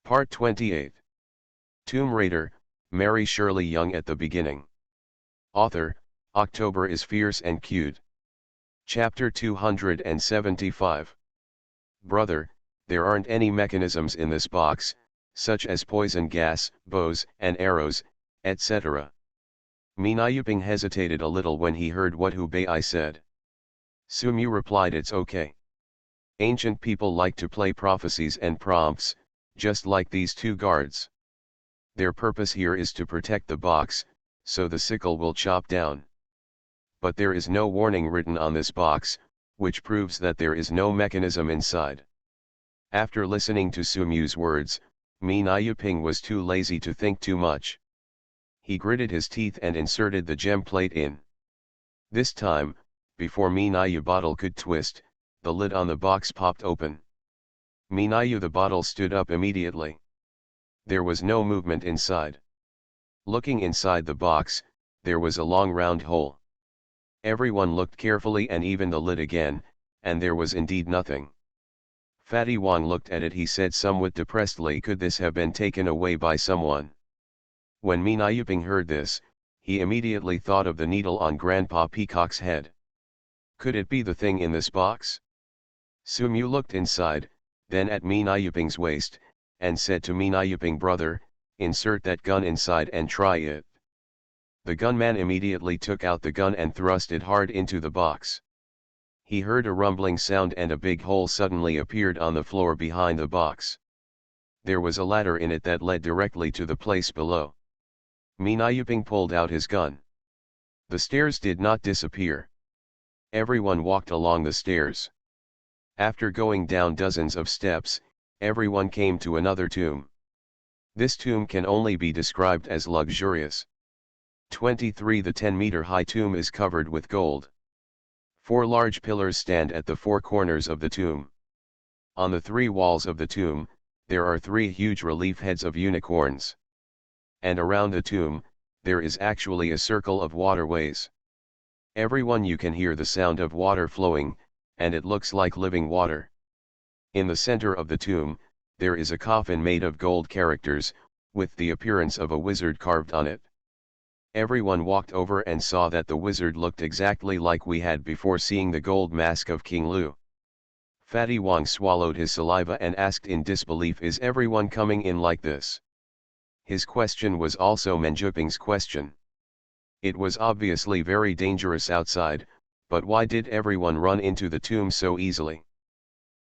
Part 28. Tomb Raider, Mary Shirley Young at the beginning. Author, October is fierce and cute. Chapter 275. Brother, there aren't any mechanisms in this box, such as poison gas, bows and arrows, etc. Minayuping hesitated a little when he heard what Hubei said. Sumu replied, it's okay. Ancient people like to play prophecies and prompts, just like these two guards. Their purpose here is to protect the box, so the sickle will chop down. But there is no warning written on this box, which proves that there is no mechanism inside. After listening to Sumu's words, Minayuping was too lazy to think too much. He gritted his teeth and inserted the gem plate in. This time, before Minayu bottle could twist, the lid on the box popped open. Minayu the bottle stood up immediately. There was no movement inside. Looking inside the box, there was a long round hole. Everyone looked carefully and even the lid again, and there was indeed nothing. Fatty Wong looked at it. He said somewhat depressedly, could this have been taken away by someone? When Minayuping heard this, he immediately thought of the needle on Grandpa Peacock's head. Could it be the thing in this box? Sumu looked inside, then at Minayuping's waist, and said to Minayuping, brother, insert that gun inside and try it. The gunman immediately took out the gun and thrust it hard into the box. He heard a rumbling sound and a big hole suddenly appeared on the floor behind the box. There was a ladder in it that led directly to the place below. Minayuping pulled out his gun. The stairs did not disappear. Everyone walked along the stairs. After going down dozens of steps, everyone came to another tomb. This tomb can only be described as luxurious. 23. The 10-meter high tomb is covered with gold. 4 large pillars stand at the 4 corners of the tomb. On the 3 walls of the tomb, there are 3 huge relief heads of unicorns. And around the tomb, there is actually a circle of waterways. Everyone you can hear the sound of water flowing, and it looks like living water. In the center of the tomb, there is a coffin made of gold characters, with the appearance of a wizard carved on it. Everyone walked over and saw that the wizard looked exactly like we had before seeing the gold mask of King Lu. Fatty Wong swallowed his saliva and asked in disbelief, is everyone coming in like this? His question was also Menjuping's question. It was obviously very dangerous outside, but why did everyone run into the tomb so easily?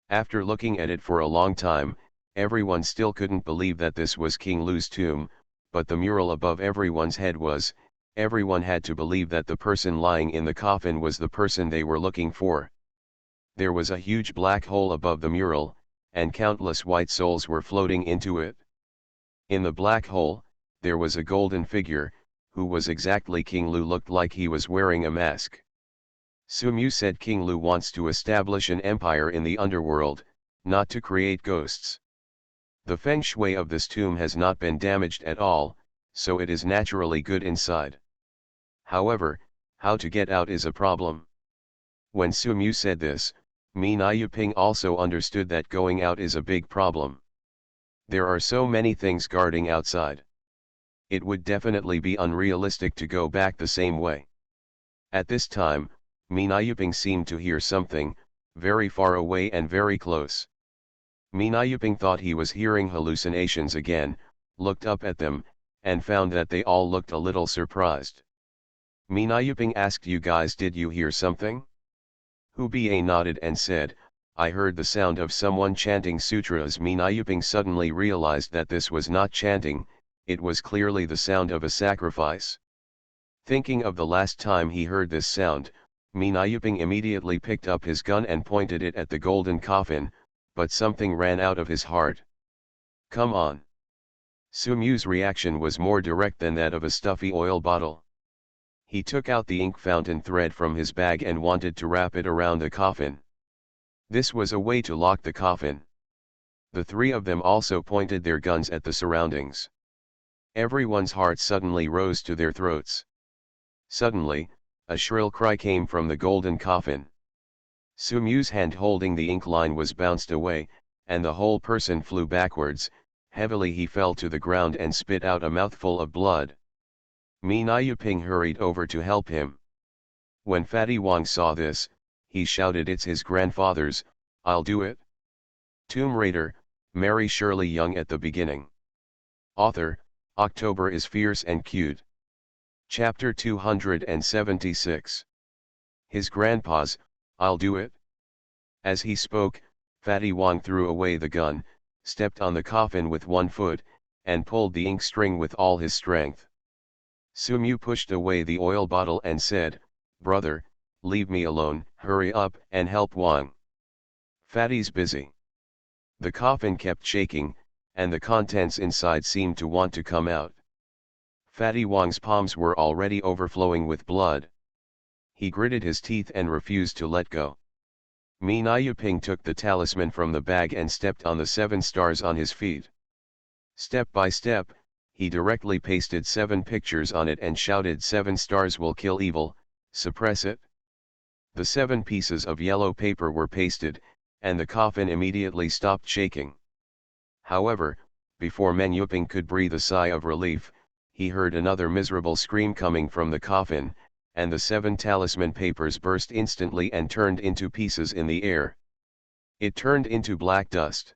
After looking at it for a long time, everyone still couldn't believe that this was King Lu's tomb, but the mural above everyone's head was. Everyone had to believe that the person lying in the coffin was the person they were looking for. There was a huge black hole above the mural, and countless white souls were floating into it. In the black hole, there was a golden figure, who was exactly King Lu, looked like he was wearing a mask. Sumu said King Lu wants to establish an empire in the underworld, not to create ghosts. The feng shui of this tomb has not been damaged at all, so it is naturally good inside. However, how to get out is a problem. When Sumu said this, Minayuping also understood that going out is a big problem. There are so many things guarding outside. It would definitely be unrealistic to go back the same way. At this time, Minayuping seemed to hear something, very far away and very close. Minayuping thought he was hearing hallucinations again, looked up at them, and found that they all looked a little surprised. Minayuping asked, you guys, did you hear something? Hubei nodded and said, I heard the sound of someone chanting sutras. Minayuping suddenly realized that this was not chanting, it was clearly the sound of a sacrifice. Thinking of the last time he heard this sound, Minayuping immediately picked up his gun and pointed it at the golden coffin, but something ran out of his heart. Come on. Sumu's reaction was more direct than that of a stuffy oil bottle. He took out the ink fountain thread from his bag and wanted to wrap it around the coffin. This was a way to lock the coffin. The 3 of them also pointed their guns at the surroundings. Everyone's heart suddenly rose to their throats. Suddenly, a shrill cry came from the golden coffin. Sumu's hand holding the ink line was bounced away, and the whole person flew backwards, Heavily he fell to the ground and spit out a mouthful of blood. Mi Nyuping hurried over to help him. When Fatty Wong saw this, he shouted, "It's his grandfather's, I'll do it." Tomb Raider, Mary Shirley Young at the beginning. Author, October is fierce and cute. Chapter 276. His grandpa's, I'll do it. As he spoke, Fatty Wong threw away the gun, stepped on the coffin with one foot, and pulled the ink string with all his strength. Sumu pushed away the oil bottle and said, "Brother, leave me alone, hurry up and help Wong. Fatty's busy." The coffin kept shaking, and the contents inside seemed to want to come out. Fatty Wong's palms were already overflowing with blood. He gritted his teeth and refused to let go. Mi Nyuping took the talisman from the bag and stepped on the 7 stars on his feet. Step by step, he directly pasted 7 pictures on it and shouted, "7 stars will kill evil, suppress it." The 7 pieces of yellow paper were pasted, and the coffin immediately stopped shaking. However, before Nyuping could breathe a sigh of relief, he heard another miserable scream coming from the coffin, and the 7 talisman papers burst instantly and turned into pieces in the air. It turned into black dust.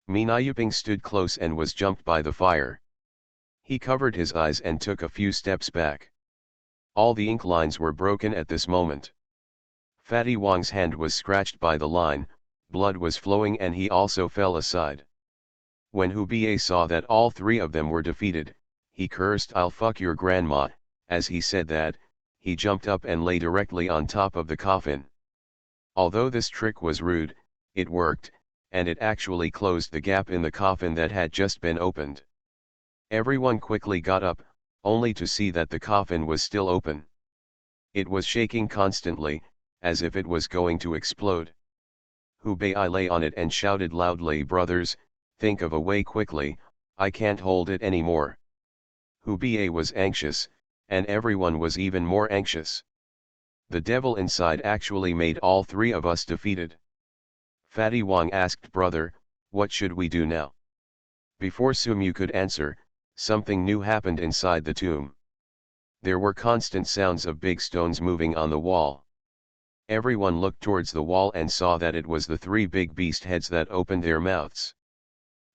Mi Nyuping stood close and was jumped by the fire. He covered his eyes and took a few steps back. All the ink lines were broken at this moment. Fatty Wong's hand was scratched by the line, blood was flowing, and he also fell aside. When Hu Bie saw that all 3 of them were defeated, he cursed, "I'll fuck your grandma." As he said that, he jumped up and lay directly on top of the coffin. Although this trick was rude, it worked, and it actually closed the gap in the coffin that had just been opened. Everyone quickly got up, only to see that the coffin was still open. It was shaking constantly, as if it was going to explode. Hu Bei lay on it and shouted loudly, "Brothers, think of a way quickly, I can't hold it anymore." Hu Bei was anxious, and everyone was even more anxious. The devil inside actually made all 3 of us defeated. Fatty Wong asked, "Brother, what should we do now?" Before Sumu could answer, something new happened inside the tomb. There were constant sounds of big stones moving on the wall. Everyone looked towards the wall and saw that it was the 3 big beast heads that opened their mouths.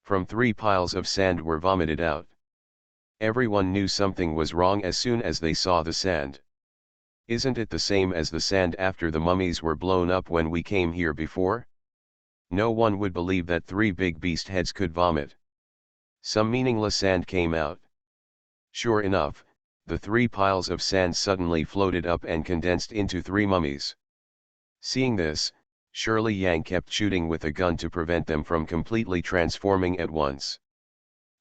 From 3 piles of sand were vomited out. Everyone knew something was wrong as soon as they saw the sand. "Isn't it the same as the sand after the mummies were blown up when we came here before?" No one would believe that 3 big beast heads could vomit. Some meaningless sand came out. Sure enough, the 3 piles of sand suddenly floated up and condensed into 3 mummies. Seeing this, Shirley Yang kept shooting with a gun to prevent them from completely transforming at once.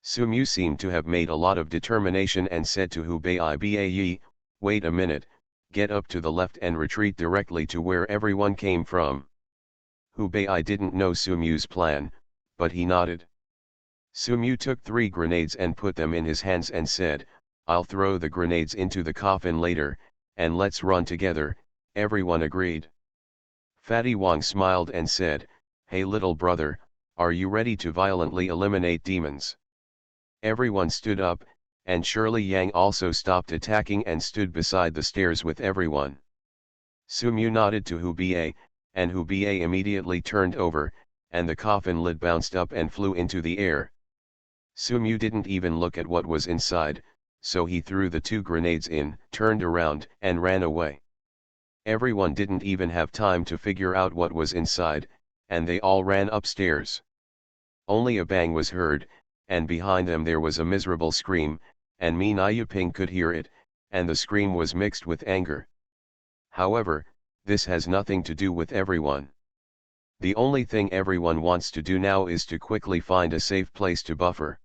Sumu seemed to have made a lot of determination and said to Hu Bei, "Wait a minute, get up to the left and retreat directly to where everyone came from." Hu Bei didn't know Sumu's plan, but he nodded. Sumu took 3 grenades and put them in his hands and said, "I'll throw the grenades into the coffin later, and let's run together." Everyone agreed. Fatty Wong smiled and said, "Hey little brother, are you ready to violently eliminate demons?" Everyone stood up, and Shirley Yang also stopped attacking and stood beside the stairs with everyone. Sumu nodded to Hu Bei, and Hu Bei immediately turned over, and the coffin lid bounced up and flew into the air. Sumu didn't even look at what was inside, so he threw the 2 grenades in, turned around, and ran away. Everyone didn't even have time to figure out what was inside, and they all ran upstairs. Only a bang was heard, and behind them there was a miserable scream, and Mi Nyuping could hear it, and the scream was mixed with anger. However, this has nothing to do with everyone. The only thing everyone wants to do now is to quickly find a safe place to buffer.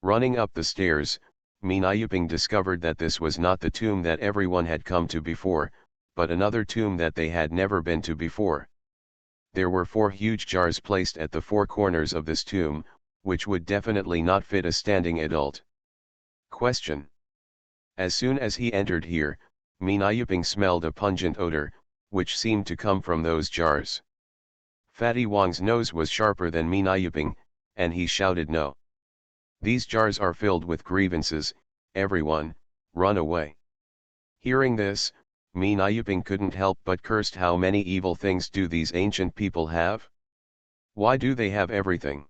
Running up the stairs, Mi Nyuping discovered that this was not the tomb that everyone had come to before, but another tomb that they had never been to before. There were 4 huge jars placed at the 4 corners of this tomb, which would definitely not fit a standing adult. Question. As soon as he entered here, Mi Nyuping smelled a pungent odor, which seemed to come from those jars. Fatty Wong's nose was sharper than Mi Nyuping, and he shouted no. These jars are filled with grievances, everyone, run away. Hearing this, Mi Nayuping couldn't help but cursed how many evil things do these ancient people have? Why do they have everything?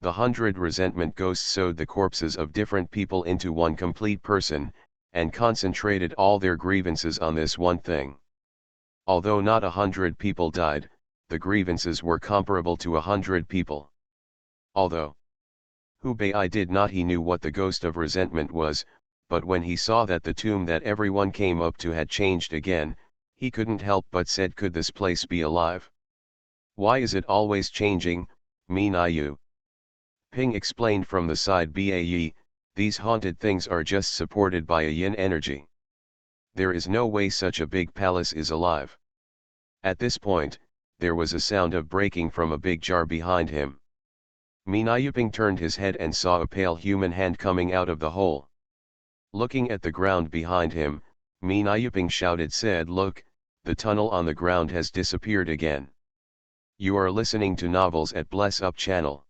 The 100 resentment ghosts sewed the corpses of different people into one complete person, and concentrated all their grievances on this one thing. Although not 100 people died, the grievances were comparable to 100 people. Although Hubei did not, he knew what the ghost of resentment was, but when he saw that the tomb that everyone came up to had changed again, he couldn't help but said, could this place be alive? Why is it always changing, Mi Nayu? Ping explained from the side Bae, these haunted things are just supported by a yin energy. There is no way such a big palace is alive. At this point, there was a sound of breaking from a big jar behind him. Mi Nayuping turned his head and saw a pale human hand coming out of the hole. Looking at the ground behind him, Mi Nayuping shouted, said, look, the tunnel on the ground has disappeared again. You are listening to novels at Bless Up channel.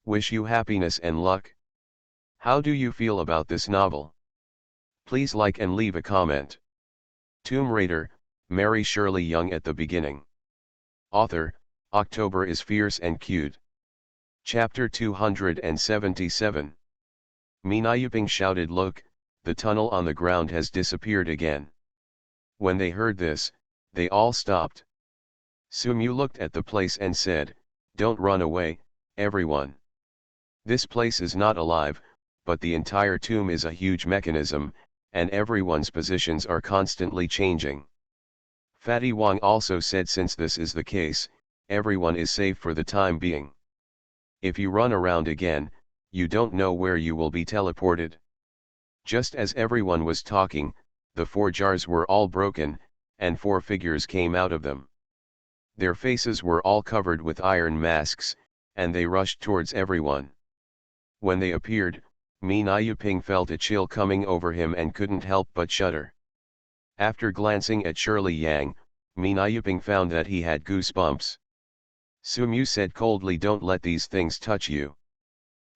Wish you happiness and luck. How do you feel about this novel? Please like and leave a comment. Tomb Raider, Mary Shirley Young at the beginning. Author, October is fierce and cute. Chapter 277. Mi Nayuping shouted, look, the tunnel on the ground has disappeared again. When they heard this, they all stopped. Sumu looked at the place and said, don't run away, everyone. This place is not alive, but the entire tomb is a huge mechanism, and everyone's positions are constantly changing. Fatty Wang also said, since this is the case, everyone is safe for the time being. If you run around again, you don't know where you will be teleported. Just as everyone was talking, the 4 jars were all broken, and 4 figures came out of them. Their faces were all covered with iron masks, and they rushed towards everyone. When they appeared, Mi Nayuping felt a chill coming over him and couldn't help but shudder. After glancing at Shirley Yang, Mi Nayuping found that he had goosebumps. Sumu said coldly, don't let these things touch you.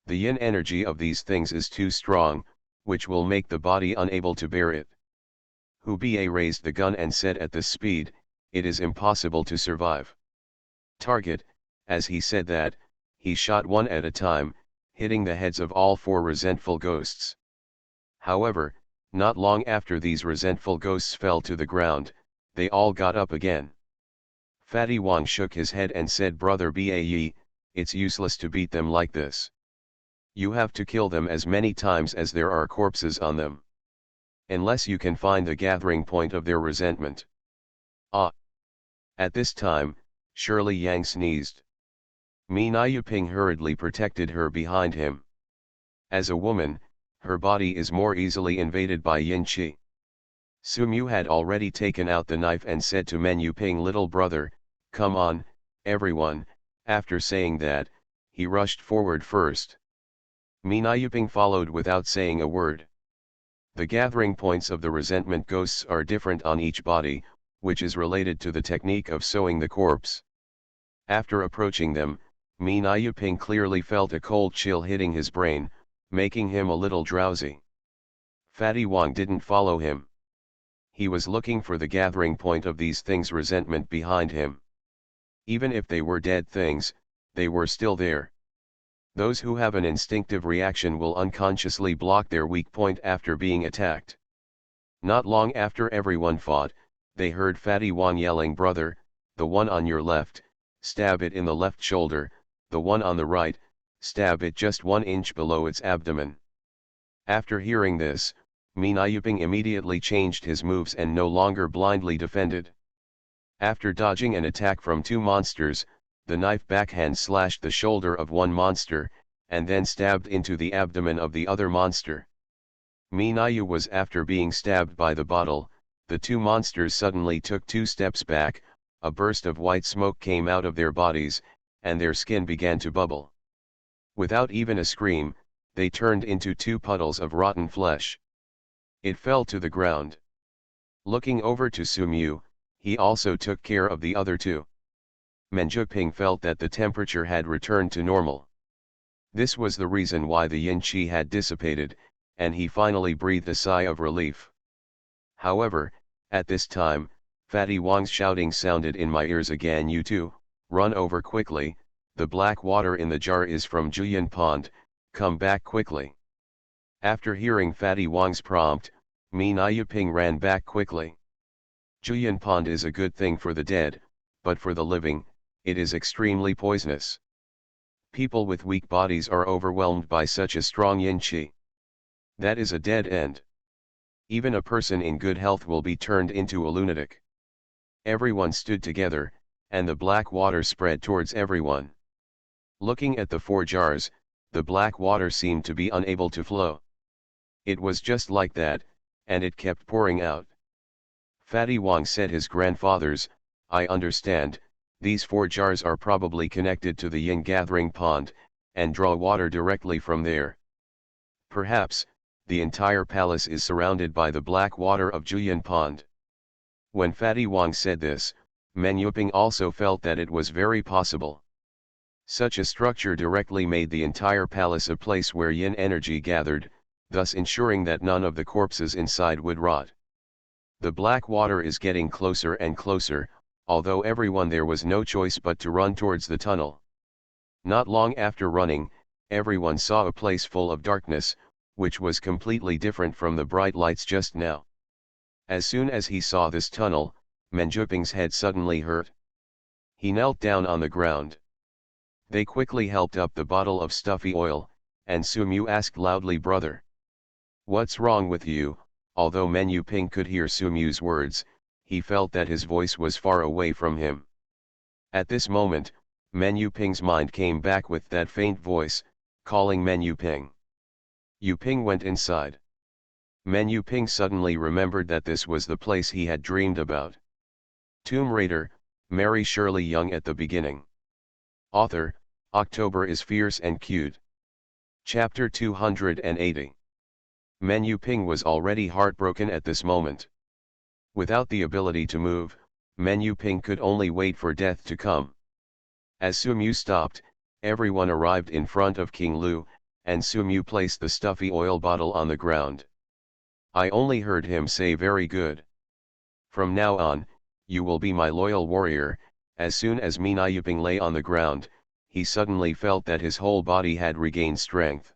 The yin energy of these things is too strong, which will make the body unable to bear it. Hubei raised the gun and said, at this speed, it is impossible to survive. Target, as he said that, he shot one at a time, hitting the heads of all 4 resentful ghosts. However, not long after these resentful ghosts fell to the ground, they all got up again. Fatty Wang shook his head and said, brother Bae, it's useless to beat them like this. You have to kill them as many times as there are corpses on them. Unless you can find the gathering point of their resentment. Ah! At this time, Shirley Yang sneezed. Mi Nayuping hurriedly protected her behind him. As a woman, her body is more easily invaded by yin qi. Sumu had already taken out the knife and said to Men Yuping, little brother, come on, everyone. After saying that, he rushed forward first. Mi Nayuping followed without saying a word. The gathering points of the resentment ghosts are different on each body, which is related to the technique of sewing the corpse. After approaching them, Mi Nayuping clearly felt a cold chill hitting his brain, making him a little drowsy. Fatty Wang didn't follow him. He was looking for the gathering point of these things' resentment behind him. Even if they were dead things, they were still there. Those who have an instinctive reaction will unconsciously block their weak point after being attacked. Not long after everyone fought, they heard Fatty Wang yelling, brother, the one on your left, stab it in the left shoulder, the one on the right, stab it just 1 inch below its abdomen. After hearing this, Mi Nayuping immediately changed his moves and no longer blindly defended. After dodging an attack from 2 monsters, the knife backhand slashed the shoulder of one monster, and then stabbed into the abdomen of the other monster. Mi Nayu was after being stabbed by the bottle. The 2 monsters suddenly took 2 steps back, a burst of white smoke came out of their bodies, and their skin began to bubble. Without even a scream, they turned into 2 puddles of rotten flesh. It fell to the ground. Looking over to Sumu, he also took care of the other 2. Menjuping felt that the temperature had returned to normal. This was the reason why the yin qi had dissipated, and he finally breathed a sigh of relief. However, at this time, Fatty Wang's shouting sounded in my ears again. "You two, run over quickly, the black water in the jar is from Juyin Pond, come back quickly." After hearing Fatty Wang's prompt, Mi Na Yiping ran back quickly. Juyin Pond is a good thing for the dead, but for the living, it is extremely poisonous. People with weak bodies are overwhelmed by such a strong yin qi. That is a dead end. Even a person in good health will be turned into a lunatic. Everyone stood together, and the black water spread towards everyone. Looking at the 4 jars, the black water seemed to be unable to flow. It was just like that, and it kept pouring out. Fatty Wang said his grandfathers, "I understand, these 4 jars are probably connected to the yin gathering pond, and draw water directly from there. Perhaps, the entire palace is surrounded by the black water of Juyin Pond." When Fatty Wang said this, Men Yuping also felt that it was very possible. Such a structure directly made the entire palace a place where yin energy gathered, thus ensuring that none of the corpses inside would rot. The black water is getting closer and closer, although everyone there was no choice but to run towards the tunnel. Not long after running, everyone saw a place full of darkness, which was completely different from the bright lights just now. As soon as he saw this tunnel, Menjuping's head suddenly hurt. He knelt down on the ground. They quickly helped up the bottle of stuffy oil, and Sumu asked loudly, "Brother, what's wrong with you?" Although Men Yuping could hear Sumu's words, he felt that his voice was far away from him. At this moment, Men Yuping's mind came back with that faint voice, calling Men Yuping. Yuping went inside. Men Yuping suddenly remembered that this was the place he had dreamed about. Tomb Raider, Mary Shirley Young at the beginning. Author, October is fierce and cute. Chapter 280. Men Yuping was already heartbroken at this moment. Without the ability to move, Men Yuping could only wait for death to come. As Sumu stopped, everyone arrived in front of King Lu, and Sumu placed the stuffy oil bottle on the ground. I only heard him say, "Very good. From now on, you will be my loyal warrior." As soon as Mina Yuping lay on the ground, he suddenly felt that his whole body had regained strength.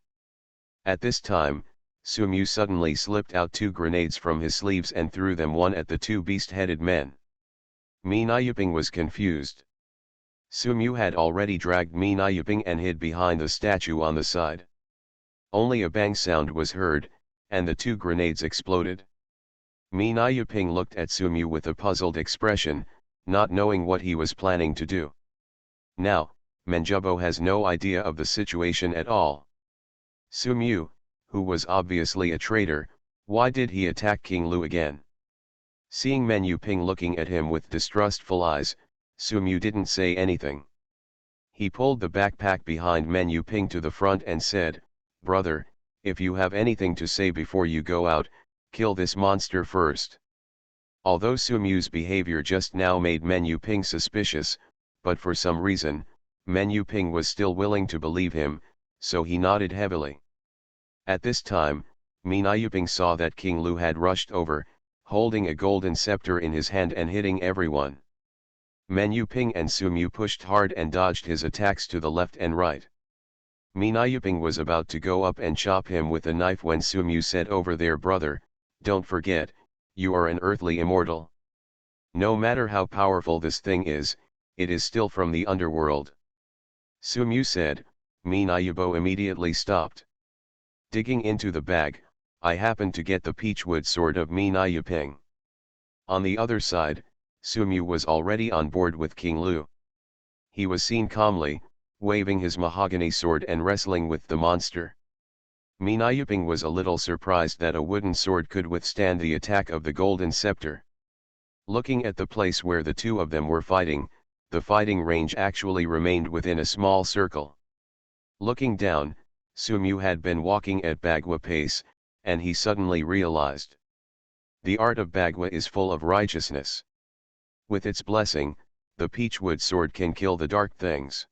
At this time, Sumu suddenly slipped out 2 grenades from his sleeves and threw them one at the 2 beast-headed men. Mina Yuping was confused. Sumu had already dragged Mina Yuping and hid behind the statue on the side. Only a bang sound was heard, and the 2 grenades exploded. Mina Yuping looked at Sumu with a puzzled expression, not knowing what he was planning to do. Now, Menjubo has no idea of the situation at all. Sumu, who was obviously a traitor, why did he attack King Lu again? Seeing Men Yuping looking at him with distrustful eyes, Sumu didn't say anything. He pulled the backpack behind Men Yuping to the front and said, "Brother, if you have anything to say before you go out, kill this monster first." Although Sumu's behavior just now made Men Yuping suspicious, but for some reason, Men Yuping was still willing to believe him, so he nodded heavily. At this time, Mina Yuping saw that King Lu had rushed over, holding a golden scepter in his hand and hitting everyone. Men Yuping and Sumu pushed hard and dodged his attacks to the left and right. Mina Yuping was about to go up and chop him with a knife when Sumu said, "Over there, brother, don't forget, you are an earthly immortal. No matter how powerful this thing is, it is still from the underworld." Sumu said. Mina Yubo immediately stopped. Digging into the bag, I happened to get the peachwood sword of Mina Yuping. On the other side, Sumu was already on board with King Lu. He was seen calmly, waving his mahogany sword and wrestling with the monster. Mina Yuping was a little surprised that a wooden sword could withstand the attack of the golden scepter. Looking at the place where the 2 of them were fighting, the fighting range actually remained within a small circle. Looking down, Sumu had been walking at Bagua pace, and he suddenly realized. The art of Bagua is full of righteousness. With its blessing, the peachwood sword can kill the dark things.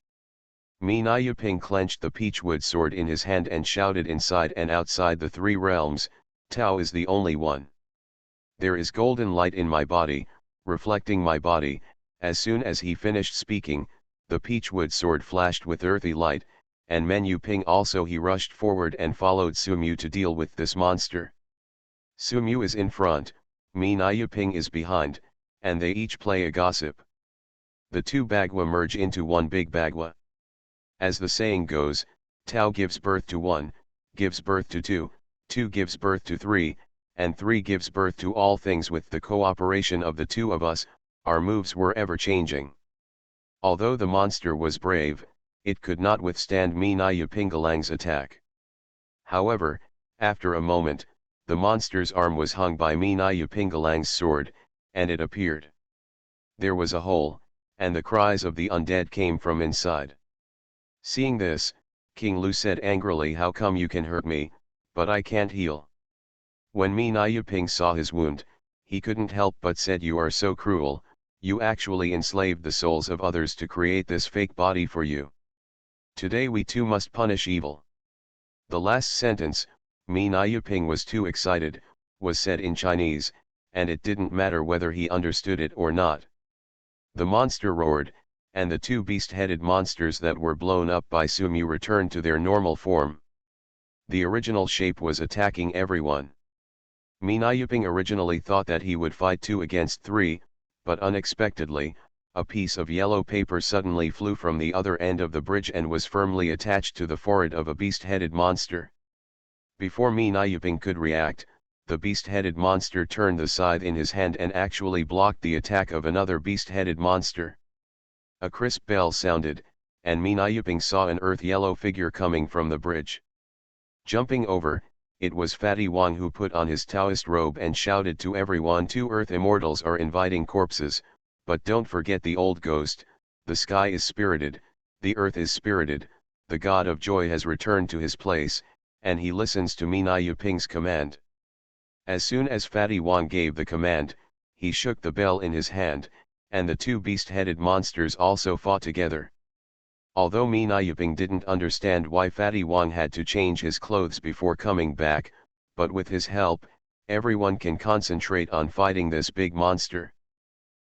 Mi Na Yuping clenched the peachwood sword in his hand and shouted, inside and outside the three realms, Tao is the only one. There is golden light in my body, reflecting my body. As soon as he finished speaking, the peachwood sword flashed with earthy light, and Men Yuping also. He rushed forward and followed Sumu to deal with this monster. Sumu is in front, Mi Na Yuping is behind, and they each play a gossip. The two Bagua merge into one big Bagua. As the saying goes, Tao gives birth to one, gives birth to two, two gives birth to three, and three gives birth to all things. With the cooperation of the two of us, our moves were ever changing. Although the monster was brave, it could not withstand Mi Na Yupinggalang's attack. However, after a moment, the monster's arm was hung by Mi Na Yupinggalang's sword, and it appeared. There was a hole, and the cries of the undead came from inside. Seeing this, King Lu said angrily, how come you can hurt me, but I can't heal? When Mi Na Yuping saw his wound, he couldn't help but said, you are so cruel, you actually enslaved the souls of others to create this fake body for you. Today we too must punish evil. The last sentence, Mi Na Yuping was too excited, was said in Chinese, and it didn't matter whether he understood it or not. The monster roared, and the two beast-headed monsters that were blown up by Sumu returned to their normal form. The original shape was attacking everyone. Mi Na Yuping originally thought that he would fight 2 against 3, but unexpectedly, a piece of yellow paper suddenly flew from the other end of the bridge and was firmly attached to the forehead of a beast-headed monster. Before Mi Na Yuping could react, the beast-headed monster turned the scythe in his hand and actually blocked the attack of another beast-headed monster. A crisp bell sounded, and Mi Na Yuping saw an earth-yellow figure coming from the bridge. Jumping over, it was Fatty Wang, who put on his Taoist robe and shouted to everyone, 2 earth immortals are inviting corpses, but don't forget the old ghost, the sky is spirited, the earth is spirited, the god of joy has returned to his place, and he listens to Mi Na Yuping's command. As soon as Fatty Wang gave the command, he shook the bell in his hand, and the 2 beast-headed monsters also fought together. Although Mi Na Yuping didn't understand why Fatty Wang had to change his clothes before coming back, but with his help, everyone can concentrate on fighting this big monster.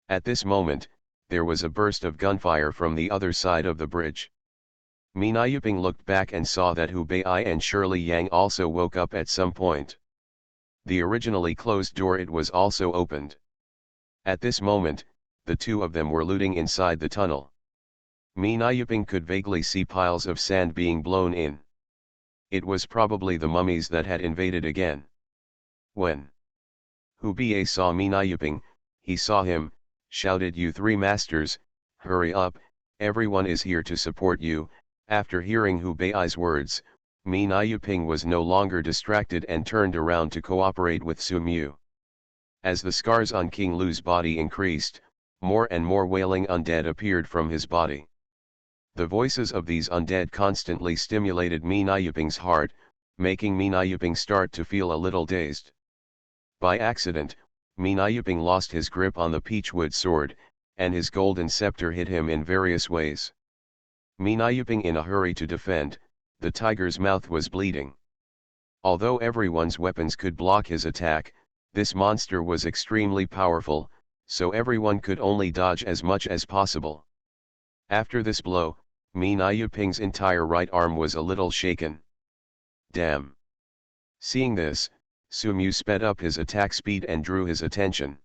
At this moment, there was a burst of gunfire from the other side of the bridge. Mi Na Yuping looked back and saw that Hu Bei and Shirley Yang also woke up at some point. The originally closed door, it was also opened. At this moment, the 2 of them were looting inside the tunnel. Mi Na Yuping could vaguely see piles of sand being blown in. It was probably the mummies that had invaded again. When Hu Bei saw Mi Na Yuping, he saw him, shouted, you 3 masters, hurry up, everyone is here to support you. After hearing Hu Bei's words, Mi Na Yuping was no longer distracted and turned around to cooperate with Sumu. As the scars on King Lu's body increased, more and more wailing undead appeared from his body. The voices of these undead constantly stimulated Mi Na Yuping's heart, making Mi Na Yuping start to feel a little dazed. By accident, Mi Na Yuping lost his grip on the peachwood sword, and his golden scepter hit him in various ways. Mi Na Yuping in a hurry to defend, the tiger's mouth was bleeding. Although everyone's weapons could block his attack, this monster was extremely powerful, so everyone could only dodge as much as possible. After this blow, Mi Na Yuping's entire right arm was a little shaken. Damn! Seeing this, Sumu sped up his attack speed and drew his attention.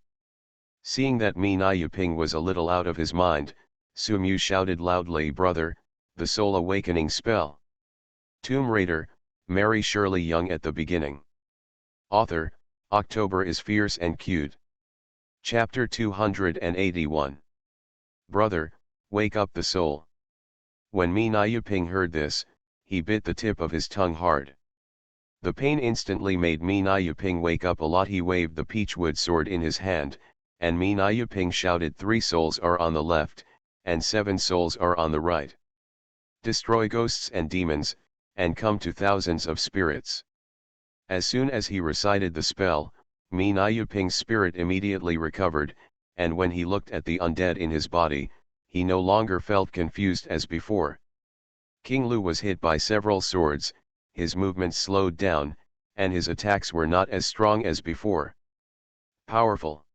Seeing that Mi Na Yuping was a little out of his mind, Sumu shouted loudly, brother, the soul awakening spell. Tomb Raider, Mary Shirley Young at the beginning. Author, October is fierce and cute. Chapter 281. Brother, wake up the soul. When Mi Na Yuping heard this, he bit the tip of his tongue hard. The pain instantly made Mi Na Yuping wake up a lot. He waved the peachwood sword in his hand, and Mi Na Yuping shouted, 3 souls are on the left, and 7 souls are on the right. Destroy ghosts and demons, and come to thousands of spirits. As soon as he recited the spell, Mi Na Yuping's spirit immediately recovered, and when he looked at the undead in his body, he no longer felt confused as before. King Lu was hit by several swords, his movements slowed down, and his attacks were not as strong as before. Powerful.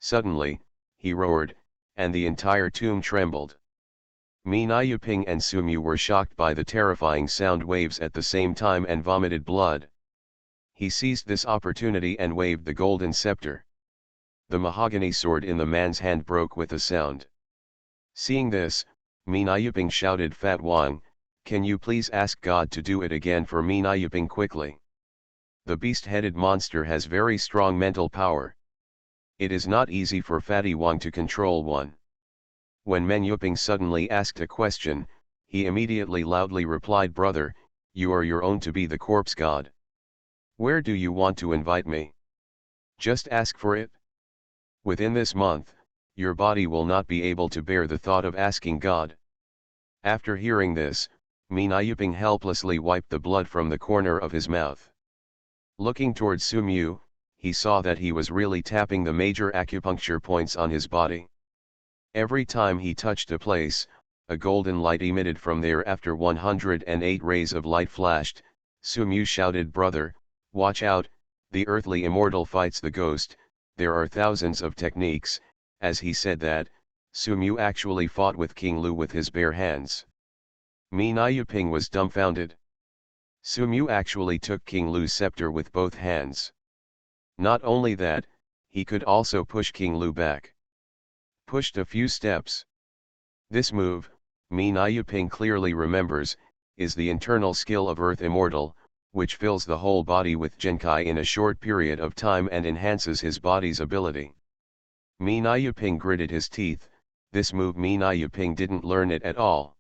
Suddenly, he roared, and the entire tomb trembled. Mina Yuping and Sumu were shocked by the terrifying sound waves at the same time and vomited blood. He seized this opportunity and waved the golden scepter. The mahogany sword in the man's hand broke with a sound. Seeing this, Mina Yuping shouted, "Fat Wang, can you please ask God to do it again for Mina Yuping quickly? The beast-headed monster has very strong mental power. It is not easy for Fatty Wang to control one." When Men Yuping suddenly asked a question, he immediately loudly replied, "Brother, you are your own to be the corpse god. Where do you want to invite me? Just ask for it. Within this month, your body will not be able to bear the thought of asking God." After hearing this, Mina Yuping helplessly wiped the blood from the corner of his mouth. Looking towards Sumu, he saw that he was really tapping the major acupuncture points on his body. Every time he touched a place, a golden light emitted from there. After 108 rays of light flashed, Sumu shouted, "Brother, watch out, the earthly immortal fights the ghost, there are thousands of techniques." As he said that, Sumu actually fought with King Lu with his bare hands. Mina Yuping was dumbfounded. Sumu actually took King Lu's scepter with both hands. Not only that, he could also push King Lu back. Pushed a few steps. This move, Mina Yuping clearly remembers, is the internal skill of Earth Immortal, which fills the whole body with Genkai in a short period of time and enhances his body's ability. Mina Yuping gritted his teeth. This move Mina Yuping didn't learn it at all.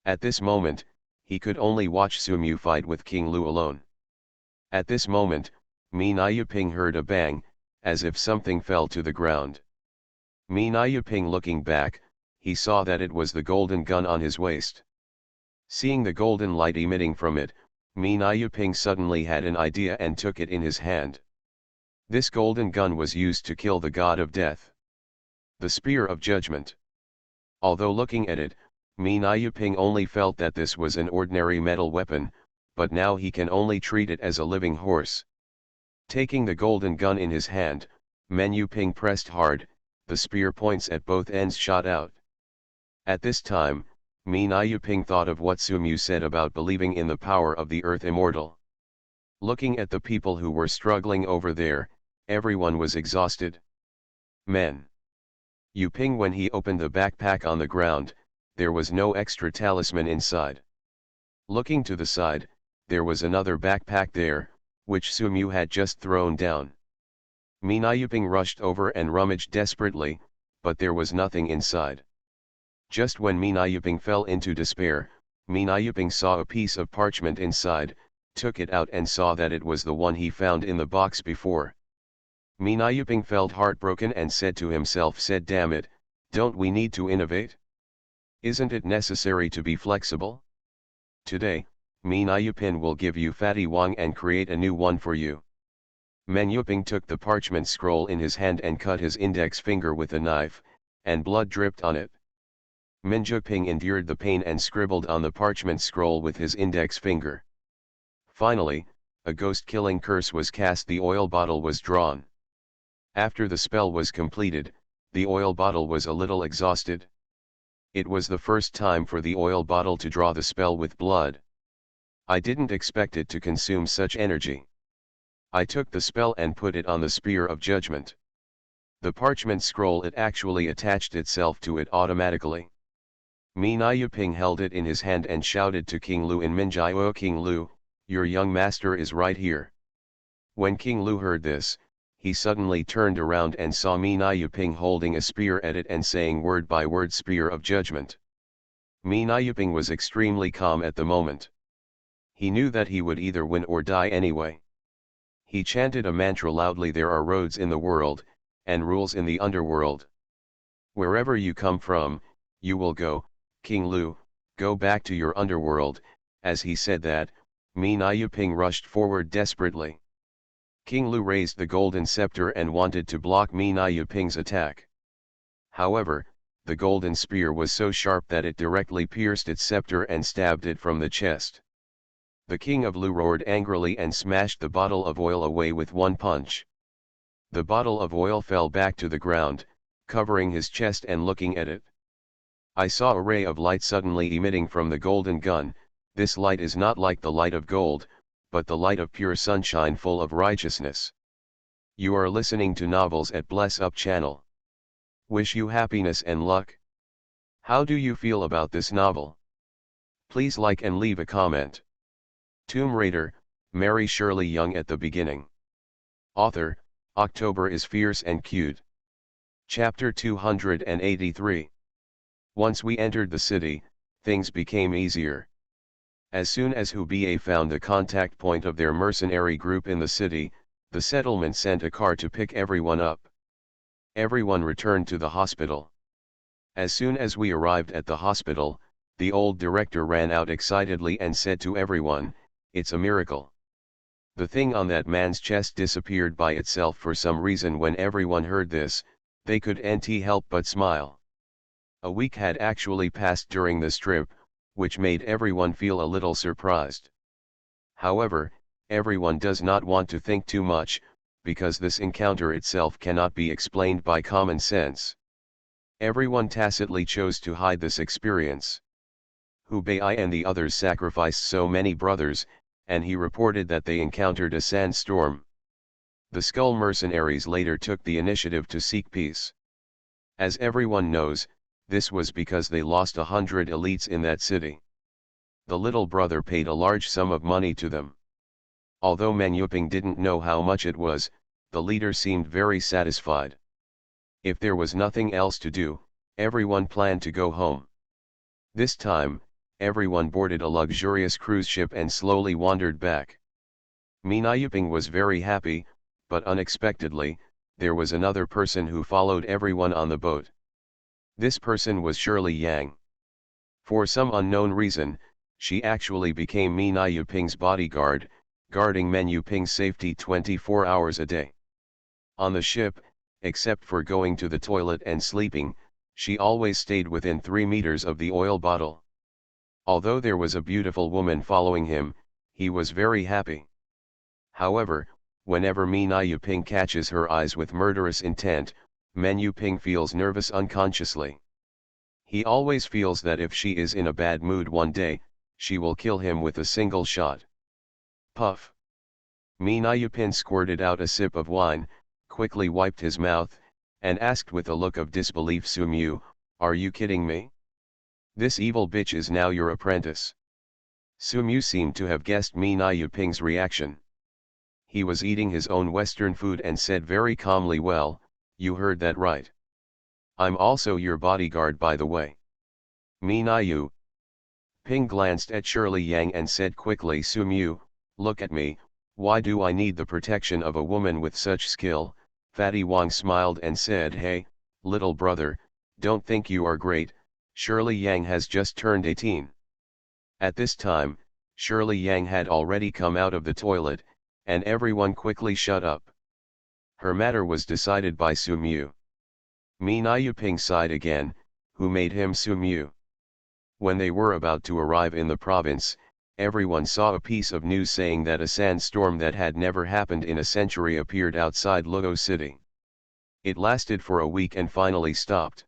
At this moment, he could only watch Sumu fight with King Lu alone. At this moment, Mina Yuping heard a bang, as if something fell to the ground. Mina Yuping looking back, he saw that it was the golden gun on his waist. Seeing the golden light emitting from it, Mina Yuping suddenly had an idea and took it in his hand. This golden gun was used to kill the god of death. The Spear of Judgment. Although looking at it, Mina Yuping only felt that this was an ordinary metal weapon, but now he can only treat it as a living horse. Taking the golden gun in his hand, Men Yuping pressed hard, the spear points at both ends shot out. At this time, Mina Yuping thought of what Sumu said about believing in the power of the Earth Immortal. Looking at the people who were struggling over there, everyone was exhausted. Men Yuping, when he opened the backpack on the ground, there was no extra talisman inside. Looking to the side, there was another backpack there, which Sumu had just thrown down. Mina Yuping rushed over and rummaged desperately, but there was nothing inside. Just when Mina Yuping fell into despair, Mina Yuping saw a piece of parchment inside, took it out and saw that it was the one he found in the box before. Mina Yuping felt heartbroken and said to himself, "Damn it, don't we need to innovate? Isn't it necessary to be flexible? Today, Mina Yuping will give you Fatty Wang and create a new one for you." Men Yuping took the parchment scroll in his hand and cut his index finger with a knife, and blood dripped on it. Men Yuping endured the pain and scribbled on the parchment scroll with his index finger. Finally, a ghost-killing curse was cast. The oil bottle was drawn. After the spell was completed, the oil bottle was a little exhausted. It was the first time for the oil bottle to draw the spell with blood. I didn't expect it to consume such energy. I took the spell and put it on the Spear of Judgment. The parchment scroll, it actually attached itself to it automatically. Mina Yuping held it in his hand and shouted to King Lu in Minjai, "Oh King Lu, your young master is right here." When King Lu heard this, he suddenly turned around and saw Mina Yuping holding a spear at it and saying word by word, "Spear of Judgment." Mina Yuping was extremely calm at the moment. He knew that he would either win or die anyway. He chanted a mantra loudly. There are roads in the world, and rules in the underworld. Wherever you come from, you will go, King Lu, go back to your underworld. As he said that, Mina Yuping rushed forward desperately. King Lu raised the golden scepter and wanted to block Mina Yuping's attack. However, the golden spear was so sharp that it directly pierced its scepter and stabbed it from the chest. The king of Lu roared angrily and smashed the bottle of oil away with one punch. The bottle of oil fell back to the ground, covering his chest and looking at it. I saw a ray of light suddenly emitting from the golden gun. This light is not like the light of gold, but the light of pure sunshine full of righteousness. You are listening to Novels at Bless Up channel. Wish you happiness and luck. How do you feel about this novel? Please like and leave a comment. Tomb Raider, Mary Shirley Young at the beginning. Author, October is fierce and cute. Chapter 283. Once we entered the city, things became easier. As soon as Hubei found the contact point of their mercenary group in the city, the settlement sent a car to pick everyone up. Everyone returned to the hospital. As soon as we arrived at the hospital, the old director ran out excitedly and said to everyone, "It's a miracle." The thing on that man's chest disappeared by itself for some reason. When everyone heard this, they couldn't help but smile. A week had actually passed during this trip, which made everyone feel a little surprised. However, everyone does not want to think too much, because this encounter itself cannot be explained by common sense. Everyone tacitly chose to hide this experience. Hubei and the others sacrificed so many brothers, and he reported that they encountered a sandstorm. The Skull mercenaries later took the initiative to seek peace. As everyone knows, this was because they lost 100 elites in that city. The little brother paid a large sum of money to them. Although Man Yuping didn't know how much it was, the leader seemed very satisfied. If there was nothing else to do, everyone planned to go home. This time, everyone boarded a luxurious cruise ship and slowly wandered back. Mina Yuping was very happy, but unexpectedly, there was another person who followed everyone on the boat. This person was Shirley Yang. For some unknown reason, she actually became Mina Yuping's bodyguard, guarding Men Yuping's safety 24 hours a day. On the ship, except for going to the toilet and sleeping, she always stayed within 3 meters of the oil bottle. Although there was a beautiful woman following him, he was very happy. However, whenever Mina Yuping catches her eyes with murderous intent, Men Yuping feels nervous unconsciously. He always feels that if she is in a bad mood one day, she will kill him with a single shot. Puff. Mina Yuping squirted out a sip of wine, quickly wiped his mouth, and asked with a look of disbelief, "Sumu, are you kidding me? This evil bitch is now your apprentice." Sumu seemed to have guessed Mina Yuping's reaction. He was eating his own Western food and said very calmly, "Well, you heard that right. I'm also your bodyguard, by the way." Mina Yuping glanced at Shirley Yang and said quickly, "Sumu, look at me, why do I need the protection of a woman with such skill?" Fatty Wang smiled and said, "Hey, little brother, don't think you are great, Shirley Yang has just turned 18. At this time, Shirley Yang had already come out of the toilet, and everyone quickly shut up. Her matter was decided by Sumu. Mina Yuping sighed again, who made him Sumu. When they were about to arrive in the province, everyone saw a piece of news saying that a sandstorm that had never happened in a century appeared outside Luo City. It lasted for a week and finally stopped.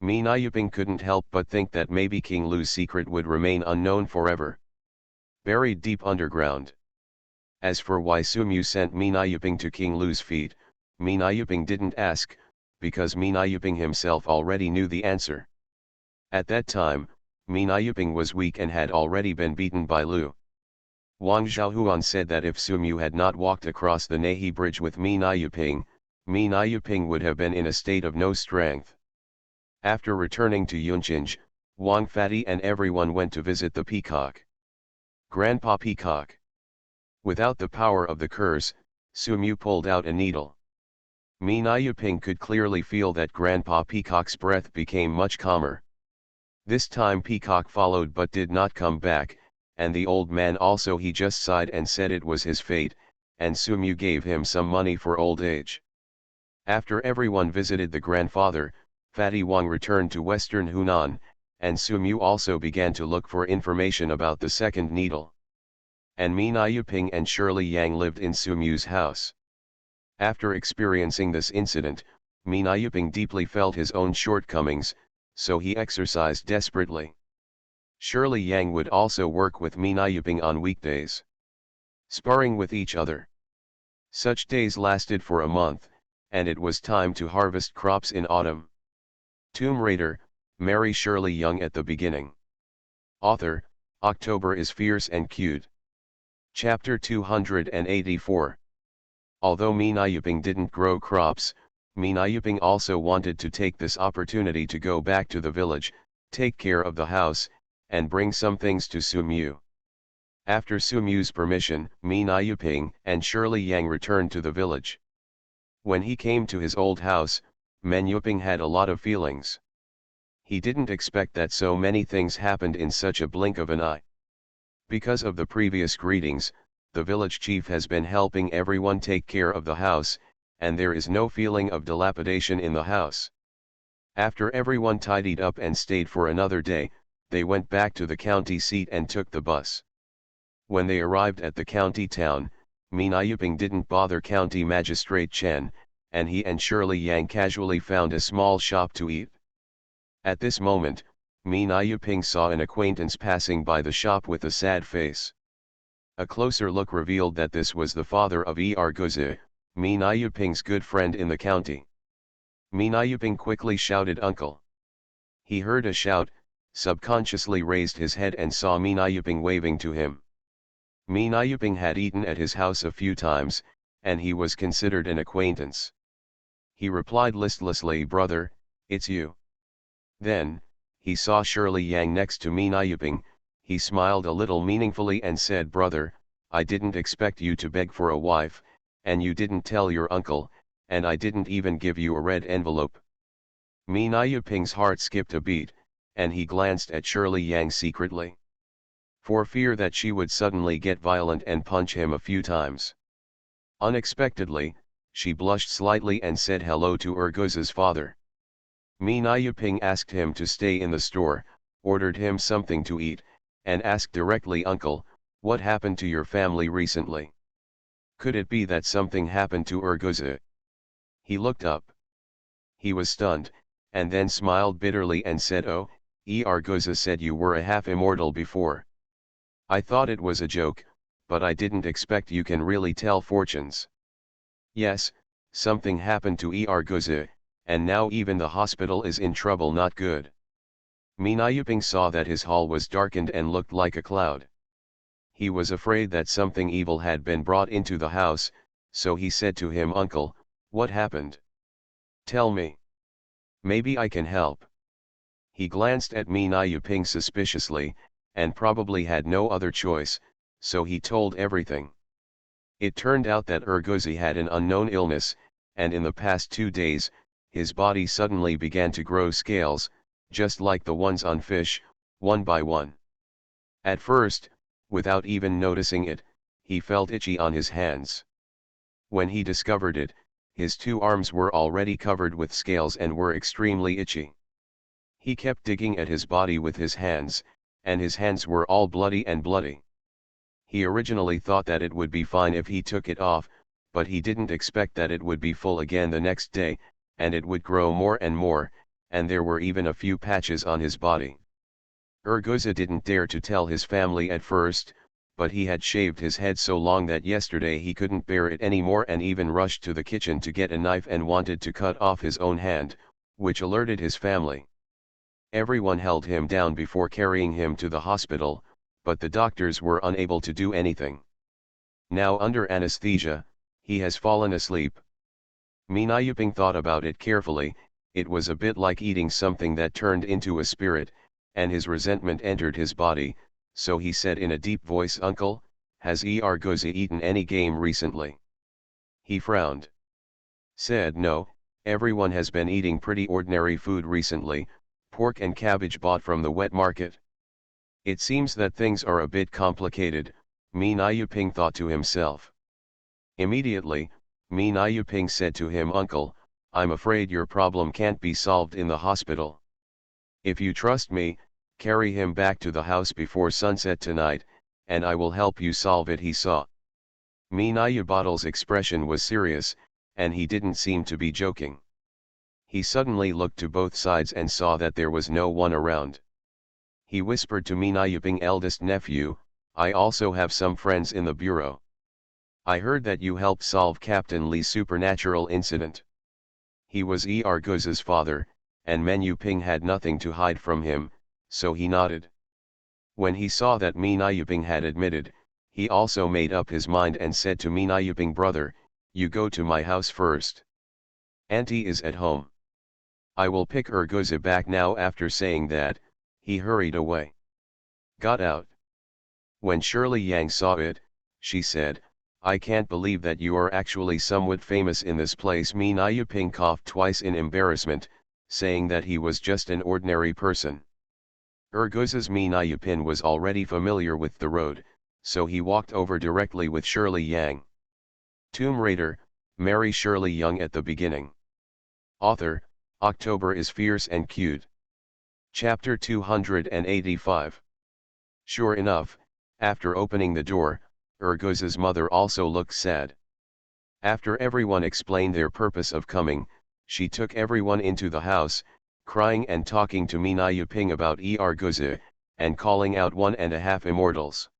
Mina Yuping couldn't help but think that maybe King Lu's secret would remain unknown forever, buried deep underground. As for why Sumu sent Mina Yuping to King Lu's feet, Mina Yuping didn't ask, because Mina Yuping himself already knew the answer. At that time, Mina Yuping was weak and had already been beaten by Lu. Wang Zhaohuan said that if Sumu had not walked across the Nahe Bridge with Mina Yuping would have been in a state of no strength. After returning to Yunchinj, Wang Fatty and everyone went to visit the peacock. Grandpa Peacock. Without the power of the curse, Sumu pulled out a needle. Mina Yuping could clearly feel that Grandpa Peacock's breath became much calmer. This time Peacock followed but did not come back, and the old man also, he just sighed and said it was his fate, and Sumu gave him some money for old age. After everyone visited the grandfather, Fatty Wang returned to western Hunan, and Sumu also began to look for information about the second needle. And Mi Yuping and Shirley Yang lived in Sumu's house. After experiencing this incident, Mi Yuping deeply felt his own shortcomings, so he exercised desperately. Shirley Yang would also work with Mi Yuping on weekdays, sparring with each other. Such days lasted for a month, and it was time to harvest crops in autumn. Tomb Raider, Marry Shirley Young at the beginning. Author, October is fierce and cute. Chapter 284. Although Mi Yuping didn't grow crops, Mi Yuping also wanted to take this opportunity to go back to the village, take care of the house, and bring some things to Sumu. After Sumu's permission, Mi Yuping and Shirley Yang returned to the village. When he came to his old house, Men Yuping had a lot of feelings. He didn't expect that so many things happened in such a blink of an eye. Because of the previous greetings, the village chief has been helping everyone take care of the house, and there is no feeling of dilapidation in the house. After everyone tidied up and stayed for another day, they went back to the county seat and took the bus. When they arrived at the county town, Mi Yuping didn't bother County Magistrate Chen, and he and Shirley Yang casually found a small shop to eat. At this moment, Mi Yuping saw an acquaintance passing by the shop with a sad face. A closer look revealed that this was the father of Erguze, Mi Yuping's good friend in the county. Mi Yuping quickly shouted uncle. He heard a shout, subconsciously raised his head and saw Mi Yuping waving to him. Mi Yuping had eaten at his house a few times, and he was considered an acquaintance. He replied listlessly, brother, it's you. Then, he saw Shirley Yang next to Mi Yuping. He smiled a little meaningfully and said, brother, I didn't expect you to beg for a wife, and you didn't tell your uncle, and I didn't even give you a red envelope. Mi Yuping's heart skipped a beat, and he glanced at Shirley Yang secretly, for fear that she would suddenly get violent and punch him a few times. Unexpectedly, she blushed slightly and said hello to Erguze's father. Mi Yuping asked him to stay in the store, ordered him something to eat, and asked directly, uncle, what happened to your family recently? Could it be that something happened to Erguze? He looked up. He was stunned, and then smiled bitterly and said, oh, Erguze said you were a half-immortal before. I thought it was a joke, but I didn't expect you can really tell fortunes. Yes, something happened to Erguze, and now even the hospital is in trouble, not good. Mi Yuping saw that his hall was darkened and looked like a cloud. He was afraid that something evil had been brought into the house, so he said to him, uncle, what happened? Tell me. Maybe I can help. He glanced at Mi Yuping suspiciously, and probably had no other choice, so he told everything. It turned out that Erguze had an unknown illness, and in the past 2 days, his body suddenly began to grow scales, just like the ones on fish, one by one. At first, without even noticing it, he felt itchy on his hands. When he discovered it, his 2 arms were already covered with scales and were extremely itchy. He kept digging at his body with his hands, and his hands were all bloody. He originally thought that it would be fine if he took it off, but he didn't expect that it would be full again the next day, and it would grow more and more, and there were even a few patches on his body. Erguze didn't dare to tell his family at first, but he had shaved his head so long that yesterday he couldn't bear it anymore and even rushed to the kitchen to get a knife and wanted to cut off his own hand, which alerted his family. Everyone held him down before carrying him to the hospital, but the doctors were unable to do anything. Now under anesthesia, he has fallen asleep. Mi Yuping thought about it carefully. It was a bit like eating something that turned into a spirit, and his resentment entered his body, so he said in a deep voice, uncle, has Erguze eaten any game recently? He frowned. Said no, everyone has been eating pretty ordinary food recently, pork and cabbage bought from the wet market. It seems that things are a bit complicated, Mi Yuping thought to himself. Immediately, Mi Yuping said to him, uncle, I'm afraid your problem can't be solved in the hospital. If you trust me, carry him back to the house before sunset tonight, and I will help you solve it, he saw. Minayabottle's expression was serious, and he didn't seem to be joking. He suddenly looked to both sides and saw that there was no one around. He whispered to Minayuping eldest nephew, I also have some friends in the bureau. I heard that you helped solve Captain Lee's supernatural incident. He was Arguza's father, and Menuping had nothing to hide from him, so he nodded. When he saw that Minayuping had admitted, he also made up his mind and said to Minayuping, brother, you go to my house first. Auntie is at home. I will pick Arguza back now. After saying that, he hurried away. Got out. When Shirley Yang saw it, she said, I can't believe that you are actually somewhat famous in this place. Minayuping coughed twice in embarrassment, saying that he was just an ordinary person. Arguza's Minayuping was already familiar with the road, so he walked over directly with Shirley Yang. Tomb Raider, marry Shirley Young at the beginning. Author, October is fierce and cute. Chapter 285. Sure enough, after opening the door, Arguza's mother also looked sad. After everyone explained their purpose of coming, she took everyone into the house, crying and talking to Minayuping about Arguza, and calling out 1.5 immortals.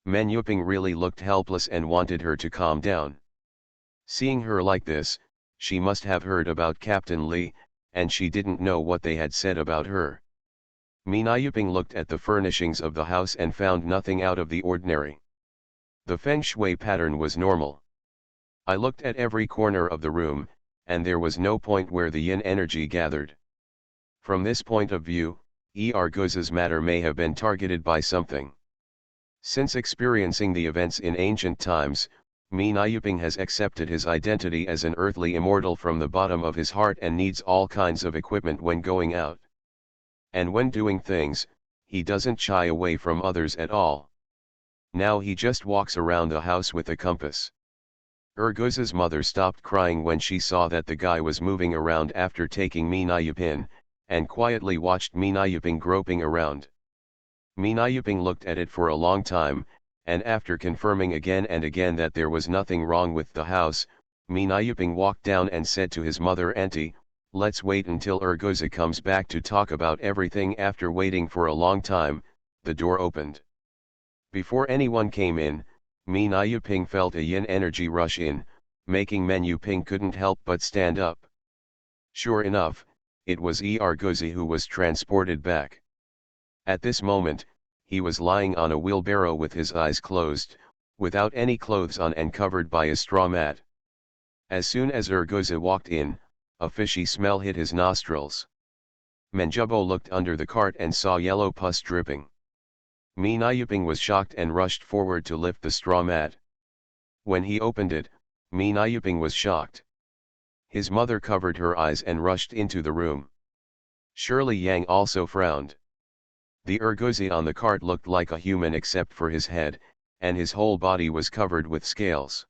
Menuping really looked helpless and wanted her to calm down. Seeing her like this, she must have heard about Captain Lee, and she didn't know what they had said about her. Minayuping looked at the furnishings of the house and found nothing out of the ordinary. The feng shui pattern was normal. I looked at every corner of the room, and there was no point where the yin energy gathered. From this point of view, Arguza's matter may have been targeted by something. Since experiencing the events in ancient times, Minayuping has accepted his identity as an earthly immortal from the bottom of his heart and needs all kinds of equipment when going out. And when doing things, he doesn't shy away from others at all. Now he just walks around the house with a compass. Arguza's mother stopped crying when she saw that the guy was moving around after taking Minayuping, and quietly watched Minayuping groping around. Minayuping looked at it for a long time, and after confirming again and again that there was nothing wrong with the house, Minayuping walked down and said to his mother, Auntie, let's wait until Arguza comes back to talk about everything. After waiting for a long time, the door opened. Before anyone came in, Minayuping felt a yin energy rush in, making Menuping couldn't help but stand up. Sure enough, it was Arguza who was transported back. At this moment, he was lying on a wheelbarrow with his eyes closed, without any clothes on and covered by a straw mat. As soon as Arguza walked in, a fishy smell hit his nostrils. Menjubo looked under the cart and saw yellow pus dripping. Minayuping was shocked and rushed forward to lift the straw mat. When he opened it, Minayuping was shocked. His mother covered her eyes and rushed into the room. Shirley Yang also frowned. The Arguza on the cart looked like a human except for his head, and his whole body was covered with scales.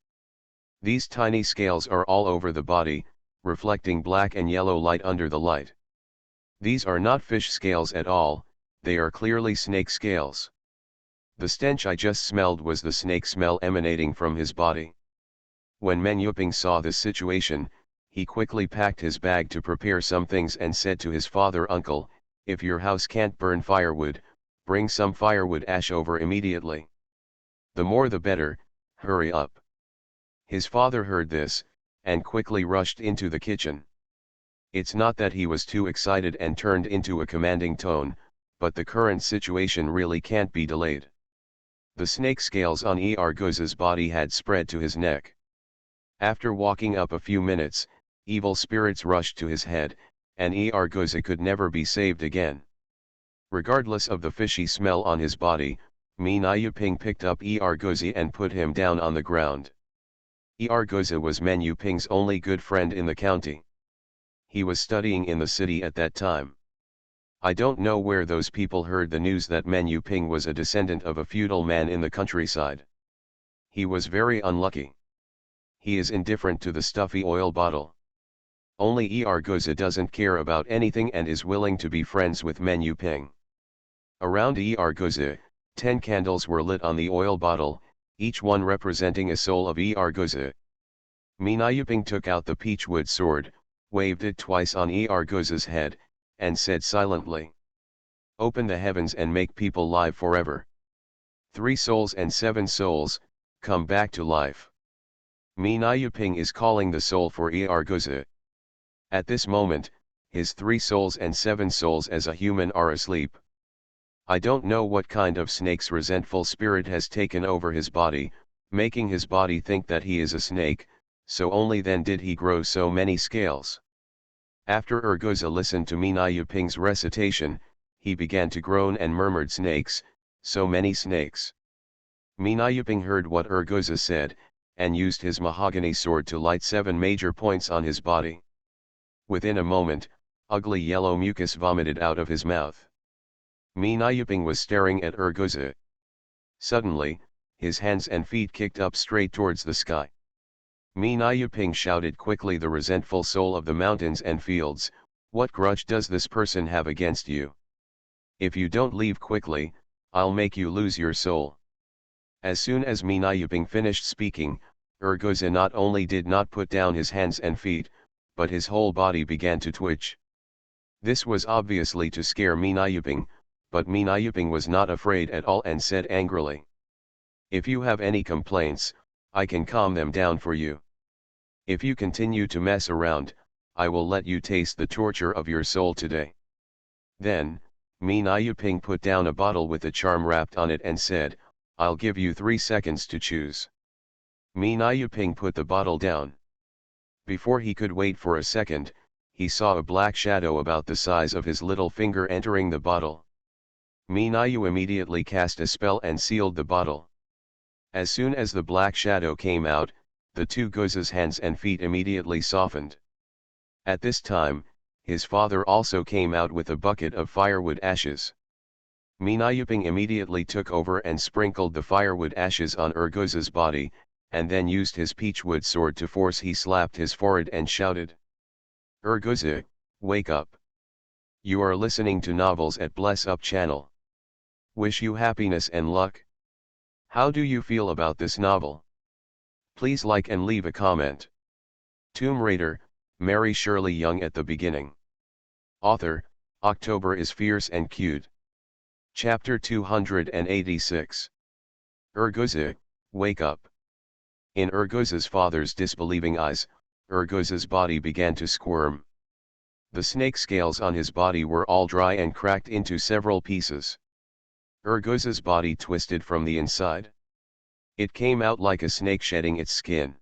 These tiny scales are all over the body, reflecting black and yellow light under the light. These are not fish scales at all, they are clearly snake scales. The stench I just smelled was the snake smell emanating from his body. When Menuping saw this situation, he quickly packed his bag to prepare some things and said to his father, Uncle, if your house can't burn firewood, bring some firewood ash over immediately. The more the better, hurry up. His father heard this, and quickly rushed into the kitchen. It's not that he was too excited and turned into a commanding tone, but the current situation really can't be delayed. The snake scales on Arguza's body had spread to his neck. After walking up a few minutes, evil spirits rushed to his head, and Arguza could never be saved again. Regardless of the fishy smell on his body, Minayuping picked up Arguza and put him down on the ground. Arguza was Menuping's only good friend in the county. He was studying in the city at that time. I don't know where those people heard the news that Menuping was a descendant of a feudal man in the countryside. He was very unlucky. He is indifferent to the stuffy oil bottle. Only Ergoza doesn't care about anything and is willing to be friends with Men Yuping. Around Ergoza, 10 candles were lit on the oil bottle, each one representing a soul of Ergoza. Minayuping took out the peachwood sword, waved it twice on Ergoza's head, and said silently, "Open the heavens and make people live forever. 3 souls and 7 souls, come back to life." Minayuping is calling the soul for Ergoza. At this moment, his 3 souls and 7 souls as a human are asleep. I don't know what kind of snake's resentful spirit has taken over his body, making his body think that he is a snake, so only then did he grow so many scales. After Ergoza listened to Minayuping's recitation, he began to groan and murmured, "Snakes, so many snakes." Minayuping heard what Ergoza said, and used his mahogany sword to light 7 major points on his body. Within a moment, ugly yellow mucus vomited out of his mouth. Minayuping was staring at Ergoza. Suddenly, his hands and feet kicked up straight towards the sky. Minayuping shouted quickly, "The resentful soul of the mountains and fields, what grudge does this person have against you? If you don't leave quickly, I'll make you lose your soul." As soon as Minayuping finished speaking, Ergoza not only did not put down his hands and feet, but his whole body began to twitch. This was obviously to scare Minayuping, but Minayuping was not afraid at all and said angrily, "If you have any complaints, I can calm them down for you. If you continue to mess around, I will let you taste the torture of your soul today." Then, Minayuping put down a bottle with a charm wrapped on it and said, "I'll give you 3 seconds to choose." Minayuping put the bottle down. Before he could wait for a second, he saw a black shadow about the size of his little finger entering the bottle. Minayu immediately cast a spell and sealed the bottle. As soon as the black shadow came out, the 2 Goza's hands and feet immediately softened. At this time, his father also came out with a bucket of firewood ashes. Minayuping immediately took over and sprinkled the firewood ashes on Ergoza's body, and then used his peachwood sword to force. He slapped his forehead and shouted, "Ergoza, wake up. You are listening to novels at Bless Up channel. Wish you happiness and luck. How do you feel about this novel? Please like and leave a comment." Tomb Raider, Mary Shirley Young at the beginning. Author, October is fierce and cute. Chapter 286. Ergoza, wake up. In Ergoza's father's disbelieving eyes, Ergoza's body began to squirm. The snake scales on his body were all dry and cracked into several pieces. Ergoza's body twisted from the inside. It came out like a snake shedding its skin.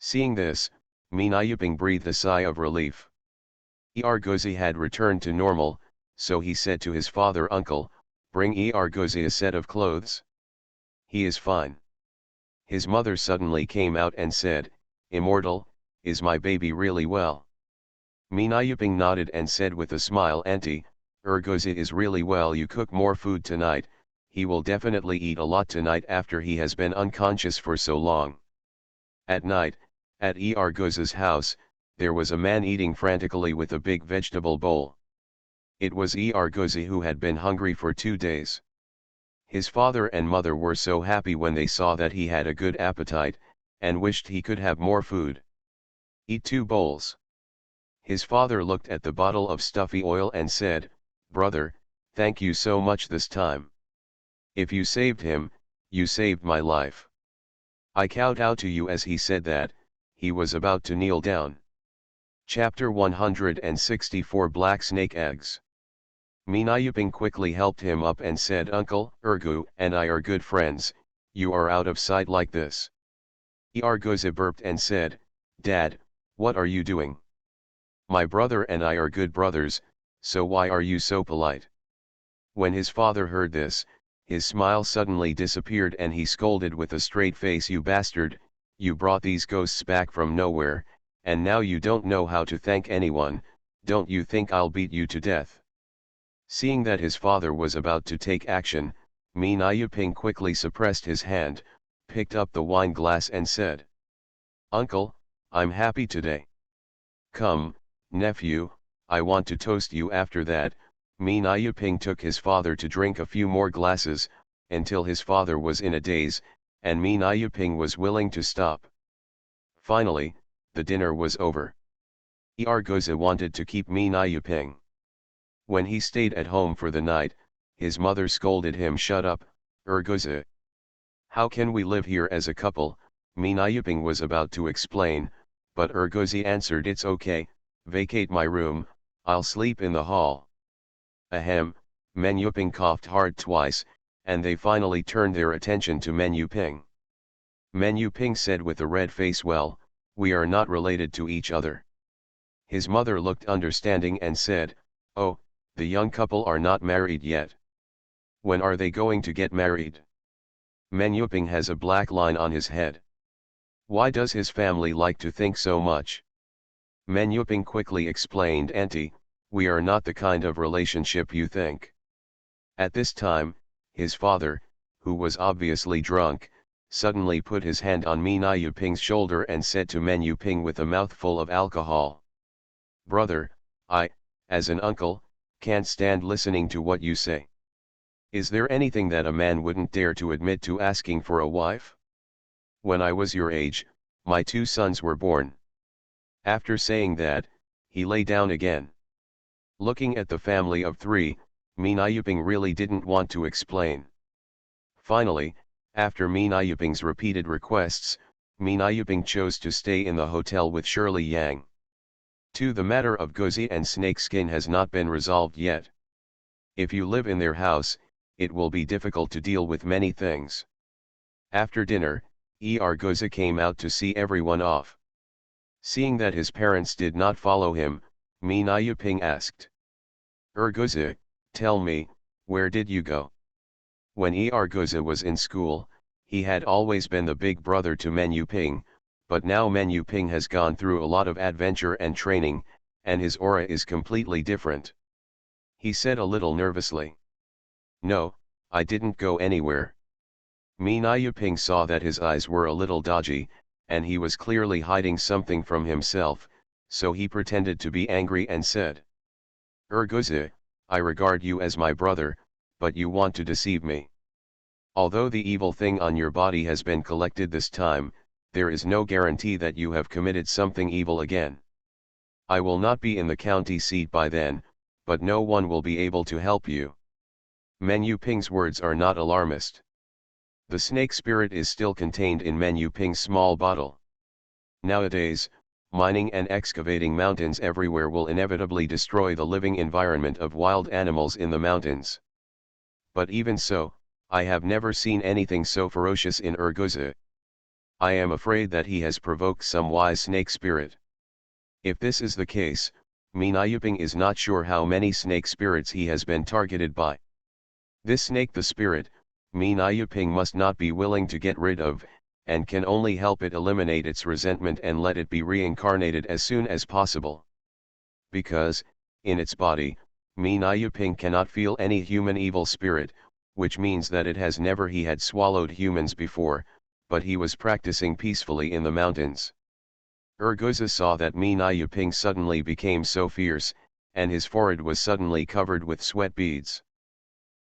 Seeing this, Minayuping breathed a sigh of relief. Ergoza had returned to normal, so he said to his father, "Uncle, bring Ergoza a set of clothes. He is fine." His mother suddenly came out and said, "Immortal, is my baby really well?" Minayuping nodded and said with a smile, "Auntie, Ergoza is really well. You cook more food tonight, he will definitely eat a lot tonight after he has been unconscious for so long." At night, at Ergoza's house, there was a man eating frantically with a big vegetable bowl. It was Ergoza who had been hungry for 2 days. His father and mother were so happy when they saw that he had a good appetite, and wished he could have more food. "Eat 2 bowls." His father looked at the bottle of stuffy oil and said, "Brother, thank you so much this time. If you saved him, you saved my life." I kowtow to you." As he said that, he was about to kneel down. Chapter 164. Black Snake Eggs. Minayuping quickly helped him up and said, "Uncle, Ergu and I are good friends, you are out of sight like this." Ergoza burped and said, "Dad, what are you doing? My brother and I are good brothers, so why are you so polite?" When his father heard this, his smile suddenly disappeared and he scolded with a straight face, "You bastard, you brought these ghosts back from nowhere, and now you don't know how to thank anyone. Don't you think I'll beat you to death?" Seeing that his father was about to take action, Minayuping quickly suppressed his hand, picked up the wine glass and said, "Uncle, I'm happy today. Come, nephew, I want to toast you. After that, Mi Nayuping took his father to drink a few more glasses, until his father was in a daze, and Mi Nayuping was willing to stop. Finally, the dinner was over. Argoza wanted to keep Mi Nayuping. When he stayed at home for the night, his mother scolded him, "Shut up, Argoza. How can we live here as a couple?" Mi Nayuping was about to explain, but Argoza answered, "It's okay, vacate my room, I'll sleep in the hall." Ahem, Men Yuping coughed hard twice, and they finally turned their attention to Men Yuping. Men Yuping said with a red face, "Well, we are not related to each other." His mother looked understanding and said, "Oh, the young couple are not married yet. When are they going to get married?" Men Yuping has a black line on his head. Why does his family like to think so much? Men Yuping quickly explained, "Auntie, we are not the kind of relationship you think." At this time, his father, who was obviously drunk, suddenly put his hand on Mi Nayuping's shoulder and said to Men Yuping with a mouthful of alcohol, "Brother, I, as an uncle, can't stand listening to what you say. Is there anything that a man wouldn't dare to admit to asking for a wife? When I was your age, my 2 sons were born." After saying that, he lay down again. Looking at the family of 3, Mi Nayuping really didn't want to explain. Finally, after Mi Nayuping's repeated requests, Mi Nayuping chose to stay in the hotel with Shirley Yang. The matter of Gozi and Snakeskin has not been resolved yet. If you live in their house, it will be difficult to deal with many things. After dinner, Gozi came out to see everyone off. Seeing that his parents did not follow him, Mi Nayuping asked, "Gozi, tell me, where did you go?" When Gozi was in school, he had always been the big brother to Men Yuping, but now Men Yuping has gone through a lot of adventure and training, and his aura is completely different. He said a little nervously, "No, I didn't go anywhere." Mi Nayuping saw that his eyes were a little dodgy, and he was clearly hiding something from himself, so he pretended to be angry and said, "Gozi, I regard you as my brother, but you want to deceive me. Although the evil thing on your body has been collected this time, there is no guarantee that you have committed something evil again. I will not be in the county seat by then, but no one will be able to help you." Men Yuping's words are not alarmist. The snake spirit is still contained in Men Yuping's small bottle. Nowadays, mining and excavating mountains everywhere will inevitably destroy the living environment of wild animals in the mountains. But even so, I have never seen anything so ferocious in Gozi. I am afraid that he has provoked some wise snake spirit. If this is the case, Mi Nayuping is not sure how many snake spirits he has been targeted by. This snake, the spirit, Mi Nayuping must not be willing to get rid of, and can only help it eliminate its resentment and let it be reincarnated as soon as possible. Because, in its body, Mi Nayuping cannot feel any human evil spirit, which means that it has never he had swallowed humans before, but he was practicing peacefully in the mountains. Gozi saw that Mi Nayuping suddenly became so fierce, and his forehead was suddenly covered with sweat beads.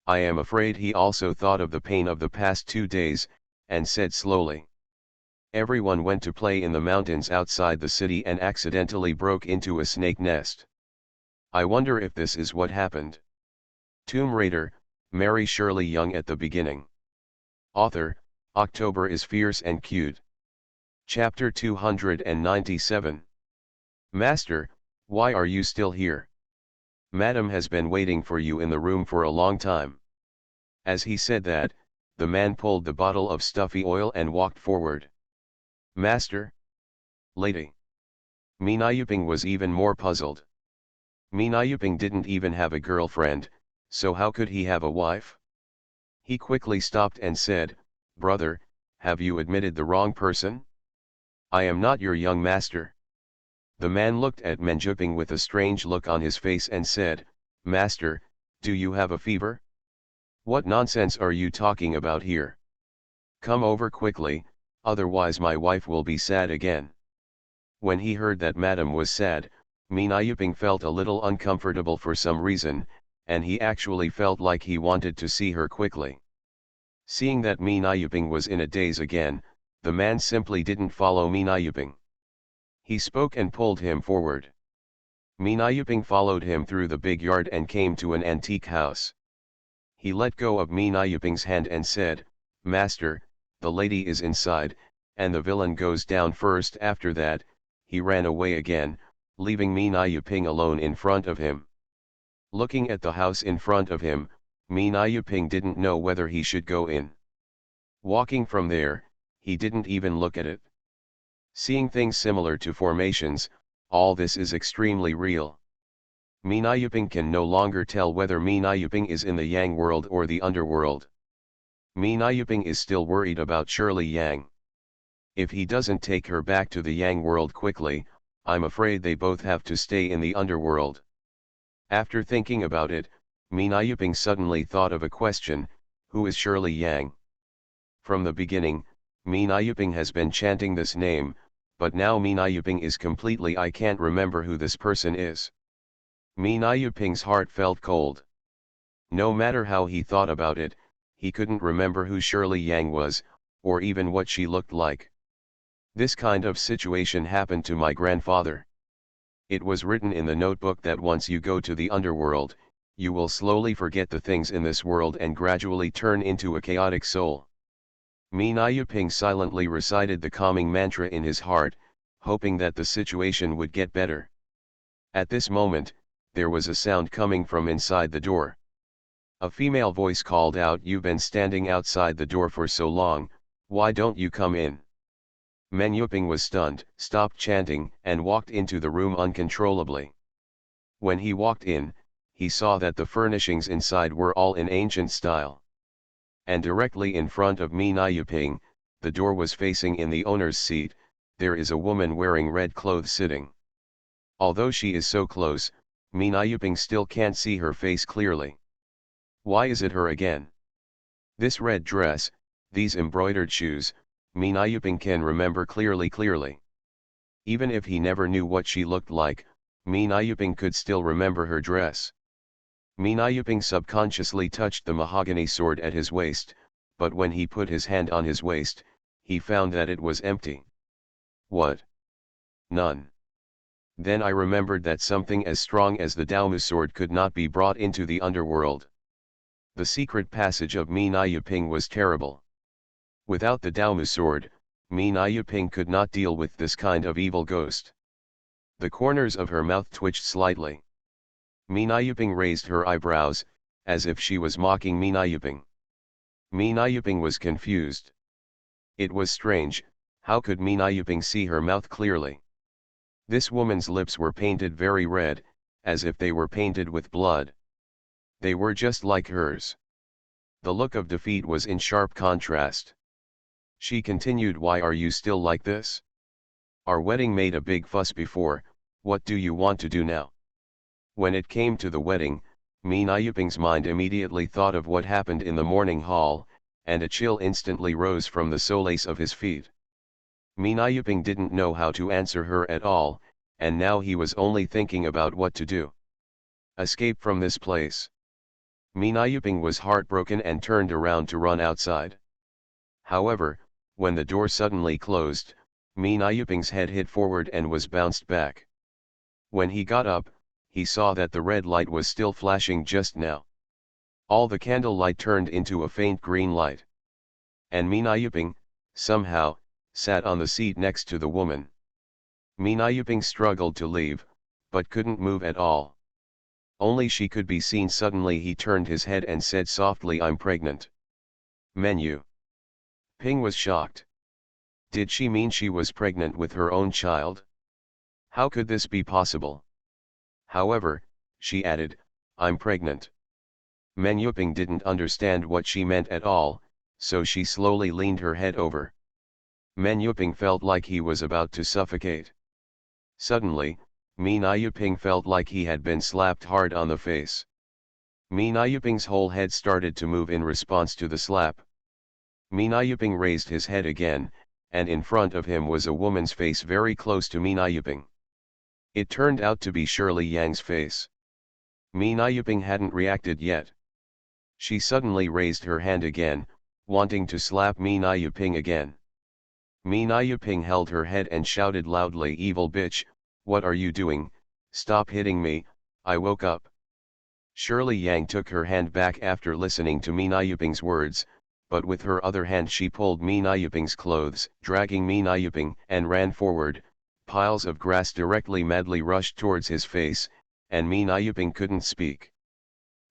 I am afraid he also thought of the pain of the past 2 days, and said slowly, "Everyone went to play in the mountains outside the city and accidentally broke into a snake nest. I wonder if this is what happened." Tomb Raider, Mary Shirley Young at the beginning. Author, October is fierce and cute. Chapter 297. Master, why are you still here? Madam has been waiting for you in the room for a long time. As he said that, the man pulled the bottle of stuffy oil and walked forward. Master? Lady. Mi Nayuping was even more puzzled. Mi Nayuping didn't even have a girlfriend, so how could he have a wife? He quickly stopped and said, "Brother, have you admitted the wrong person? I am not your young master." The man looked at Men Yuping with a strange look on his face and said, "Master, do you have a fever? What nonsense are you talking about here? Come over quickly, otherwise my wife will be sad again." When he heard that Madam was sad, Mina Yuping felt a little uncomfortable for some reason, and he actually felt like he wanted to see her quickly. Seeing that Mina Yuping was in a daze again, the man simply didn't follow Mina Yuping. He spoke and pulled him forward. Mina Yuping followed him through the big yard and came to an antique house. He let go of Mina Yuping's hand and said, "Master, the lady is inside," and the villain goes down first. After that, he ran away again, leaving Mina Yuping alone in front of him. Looking at the house in front of him, Mina Yuping didn't know whether he should go in. Walking from there, he didn't even look at it. Seeing things similar to formations, all this is extremely real. Mina Yuping can no longer tell whether Mina Yuping is in the Yang world or the underworld. Mina Yuping is still worried about Shirley Yang. If he doesn't take her back to the Yang world quickly, I'm afraid they both have to stay in the underworld. After thinking about it, Mina Yuping suddenly thought of a question: who is Shirley Yang? From the beginning, Mina Yuping has been chanting this name, but now Mina Yuping is completely I can't remember who this person is. Mina Yuping's heart felt cold. No matter how he thought about it, he couldn't remember who Shirley Yang was, or even what she looked like. This kind of situation happened to my grandfather. It was written in the notebook that once you go to the underworld, you will slowly forget the things in this world and gradually turn into a chaotic soul. Mina Yuping silently recited the calming mantra in his heart, hoping that the situation would get better. At this moment, there was a sound coming from inside the door. A female voice called out, "You've been standing outside the door for so long, why don't you come in?" Men Yuping was stunned, stopped chanting, and walked into the room uncontrollably. When he walked in, he saw that the furnishings inside were all in ancient style. And directly in front of Mina Yuping, the door was facing in the owner's seat, there is a woman wearing red clothes sitting. Although she is so close, Mina Yuping still can't see her face clearly. Why is it her again? This red dress, these embroidered shoes, Mina Yuping can remember clearly. Even if he never knew what she looked like, Mina Yuping could still remember her dress. Mina Yuping subconsciously touched the mahogany sword at his waist, but when he put his hand on his waist, he found that it was empty. What? None. Then I remembered that something as strong as the Daomu sword could not be brought into the underworld. The secret passage of Mina Yuping was terrible. Without the Daomu sword, Mina Yuping could not deal with this kind of evil ghost. The corners of her mouth twitched slightly. Mina Yuping raised her eyebrows, as if she was mocking Mina Yuping. Mina Yuping was confused. It was strange, how could Mina Yuping see her mouth clearly? This woman's lips were painted very red, as if they were painted with blood. They were just like hers. The look of defeat was in sharp contrast. She continued, "Why are you still like this? Our wedding made a big fuss before, what do you want to do now?" When it came to the wedding, Mina Yuping's mind immediately thought of what happened in the morning hall, and a chill instantly rose from the soles of his feet. Mina Yuping didn't know how to answer her at all, and now he was only thinking about what to do. Escape from this place. Mina Yuping was heartbroken and turned around to run outside. However, when the door suddenly closed, Mina Yuping's head hit forward and was bounced back. When he got up, he saw that the red light was still flashing just now. All the candle light turned into a faint green light. And Mina Yuping, somehow, sat on the seat next to the woman. Mina Yuping struggled to leave, but couldn't move at all. Only she could be seen. Suddenly he turned his head and said softly, "I'm pregnant." Menu. Ping was shocked. Did she mean she was pregnant with her own child? How could this be possible? However, she added, "I'm pregnant." Men Yuping didn't understand what she meant at all, so she slowly leaned her head over. Men Yuping felt like he was about to suffocate. Suddenly, Mina Yuping felt like he had been slapped hard on the face. Mina Yuping's whole head started to move in response to the slap. Mina Yuping raised his head again, and in front of him was a woman's face very close to Mina Yuping. It turned out to be Shirley Yang's face. Mi Nayuping hadn't reacted yet. She suddenly raised her hand again, wanting to slap Mi Nayuping again. Mi Nayuping held her head and shouted loudly, "Evil bitch, what are you doing? Stop hitting me, I woke up." Shirley Yang took her hand back after listening to Mi Nayuping's words, but with her other hand she pulled Mi Nayuping's clothes, dragging Mi Nayuping, and ran forward. Piles of grass directly madly rushed towards his face, and Mi Nayuping couldn't speak.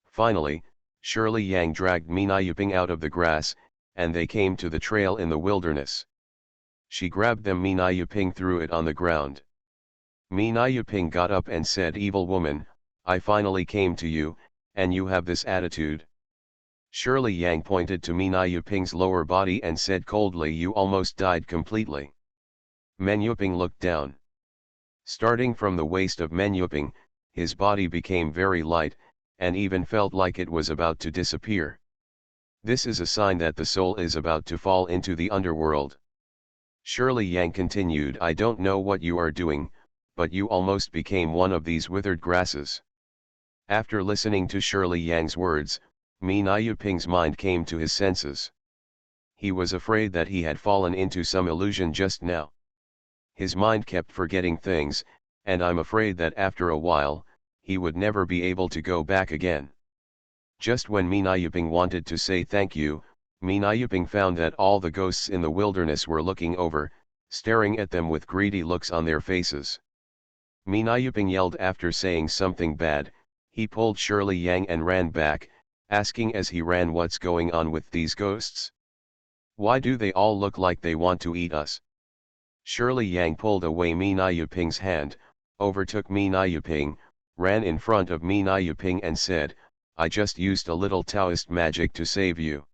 Finally, Shirley Yang dragged Mi Nayuping out of the grass, and they came to the trail in the wilderness. She grabbed them. Mi Nayuping threw it on the ground. Mi Nayuping got up and said, "Evil woman, I finally came to you, and you have this attitude." Shirley Yang pointed to Mi Nayuping's lower body and said coldly, "You almost died completely." Men Yuping looked down. Starting from the waist of Men Yuping, his body became very light, and even felt like it was about to disappear. This is a sign that the soul is about to fall into the underworld. Shirley Yang continued, "I don't know what you are doing, but you almost became one of these withered grasses." After listening to Shirley Yang's words, Mi Nayuping's mind came to his senses. He was afraid that he had fallen into some illusion just now. His mind kept forgetting things, and I'm afraid that after a while, he would never be able to go back again. Just when Mi Nayuping wanted to say thank you, Mi Nayuping found that all the ghosts in the wilderness were looking over, staring at them with greedy looks on their faces. Mi Nayuping yelled after saying something bad. He pulled Shirley Yang and ran back, asking as he ran, "What's going on with these ghosts? Why do they all look like they want to eat us?" Shirley Yang pulled away Mi Nayuping's hand, overtook Mi Nayuping, ran in front of Mi Nayuping and said, "I just used a little Taoist magic to save you."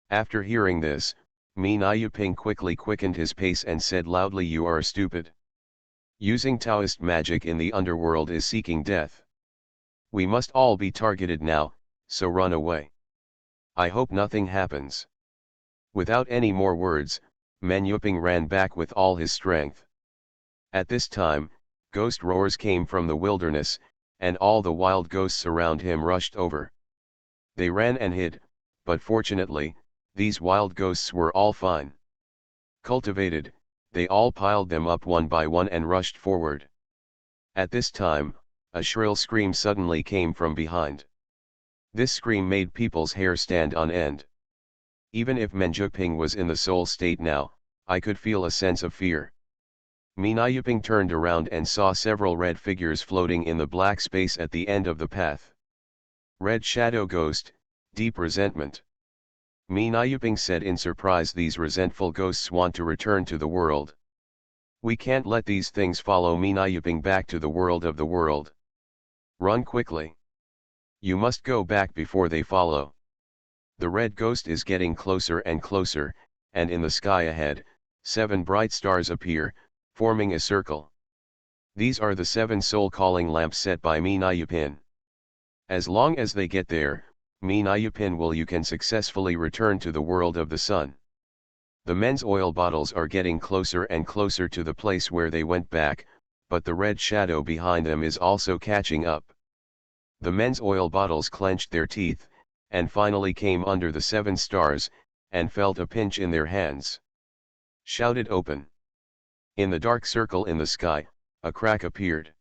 After hearing this, Mi Nayuping quickly quickened his pace and said loudly, "You are stupid. Using Taoist magic in the underworld is seeking death. We must all be targeted now, so run away. I hope nothing happens." Without any more words, Men Yuping ran back with all his strength. At this time, ghost roars came from the wilderness, and all the wild ghosts around him rushed over. They ran and hid, but fortunately, these wild ghosts were all fine. Cultivated, they all piled them up one by one and rushed forward. At this time, a shrill scream suddenly came from behind. This scream made people's hair stand on end. Even if Menjuping was in the soul state now, I could feel a sense of fear. Mi Nayuping turned around and saw several red figures floating in the black space at the end of the path. "Red Shadow Ghost, deep resentment." Mi Nayuping said in surprise, "These resentful ghosts want to return to the world. We can't let these things follow Mi Nayuping back to the world of the world. Run quickly. You must go back before they follow. The red ghost is getting closer and closer, and in the sky ahead, 7 bright stars appear, forming a circle. These are the 7 soul-calling lamps set by Mi Nayuping. As long as they get there, Mi Nayuping you can successfully return to the world of the sun." The men's oil bottles are getting closer and closer to the place where they went back, but the red shadow behind them is also catching up. The men's oil bottles clenched their teeth, and finally came under the 7 stars, and felt a pinch in their hands. Shouted open. In the dark circle in the sky, a crack appeared.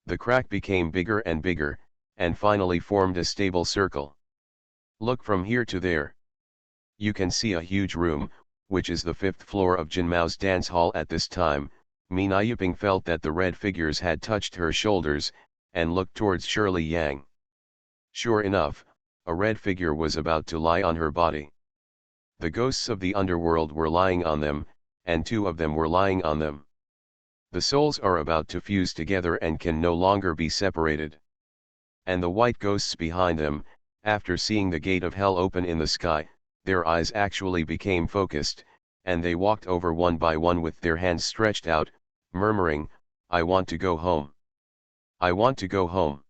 The crack became bigger and bigger, and finally formed a stable circle. "Look from here to there. You can see a huge room, which is the 5th floor of Jinmao's dance hall." At this time, Mi Nayuping felt that the red figures had touched her shoulders, and looked towards Shirley Yang. Sure enough, a red figure was about to lie on her body. The ghosts of the underworld were lying on them, and 2 of them were lying on them. The souls are about to fuse together and can no longer be separated. And the white ghosts behind them, after seeing the gate of hell open in the sky, their eyes actually became focused, and they walked over one by one with their hands stretched out, murmuring, "I want to go home. I want to go home."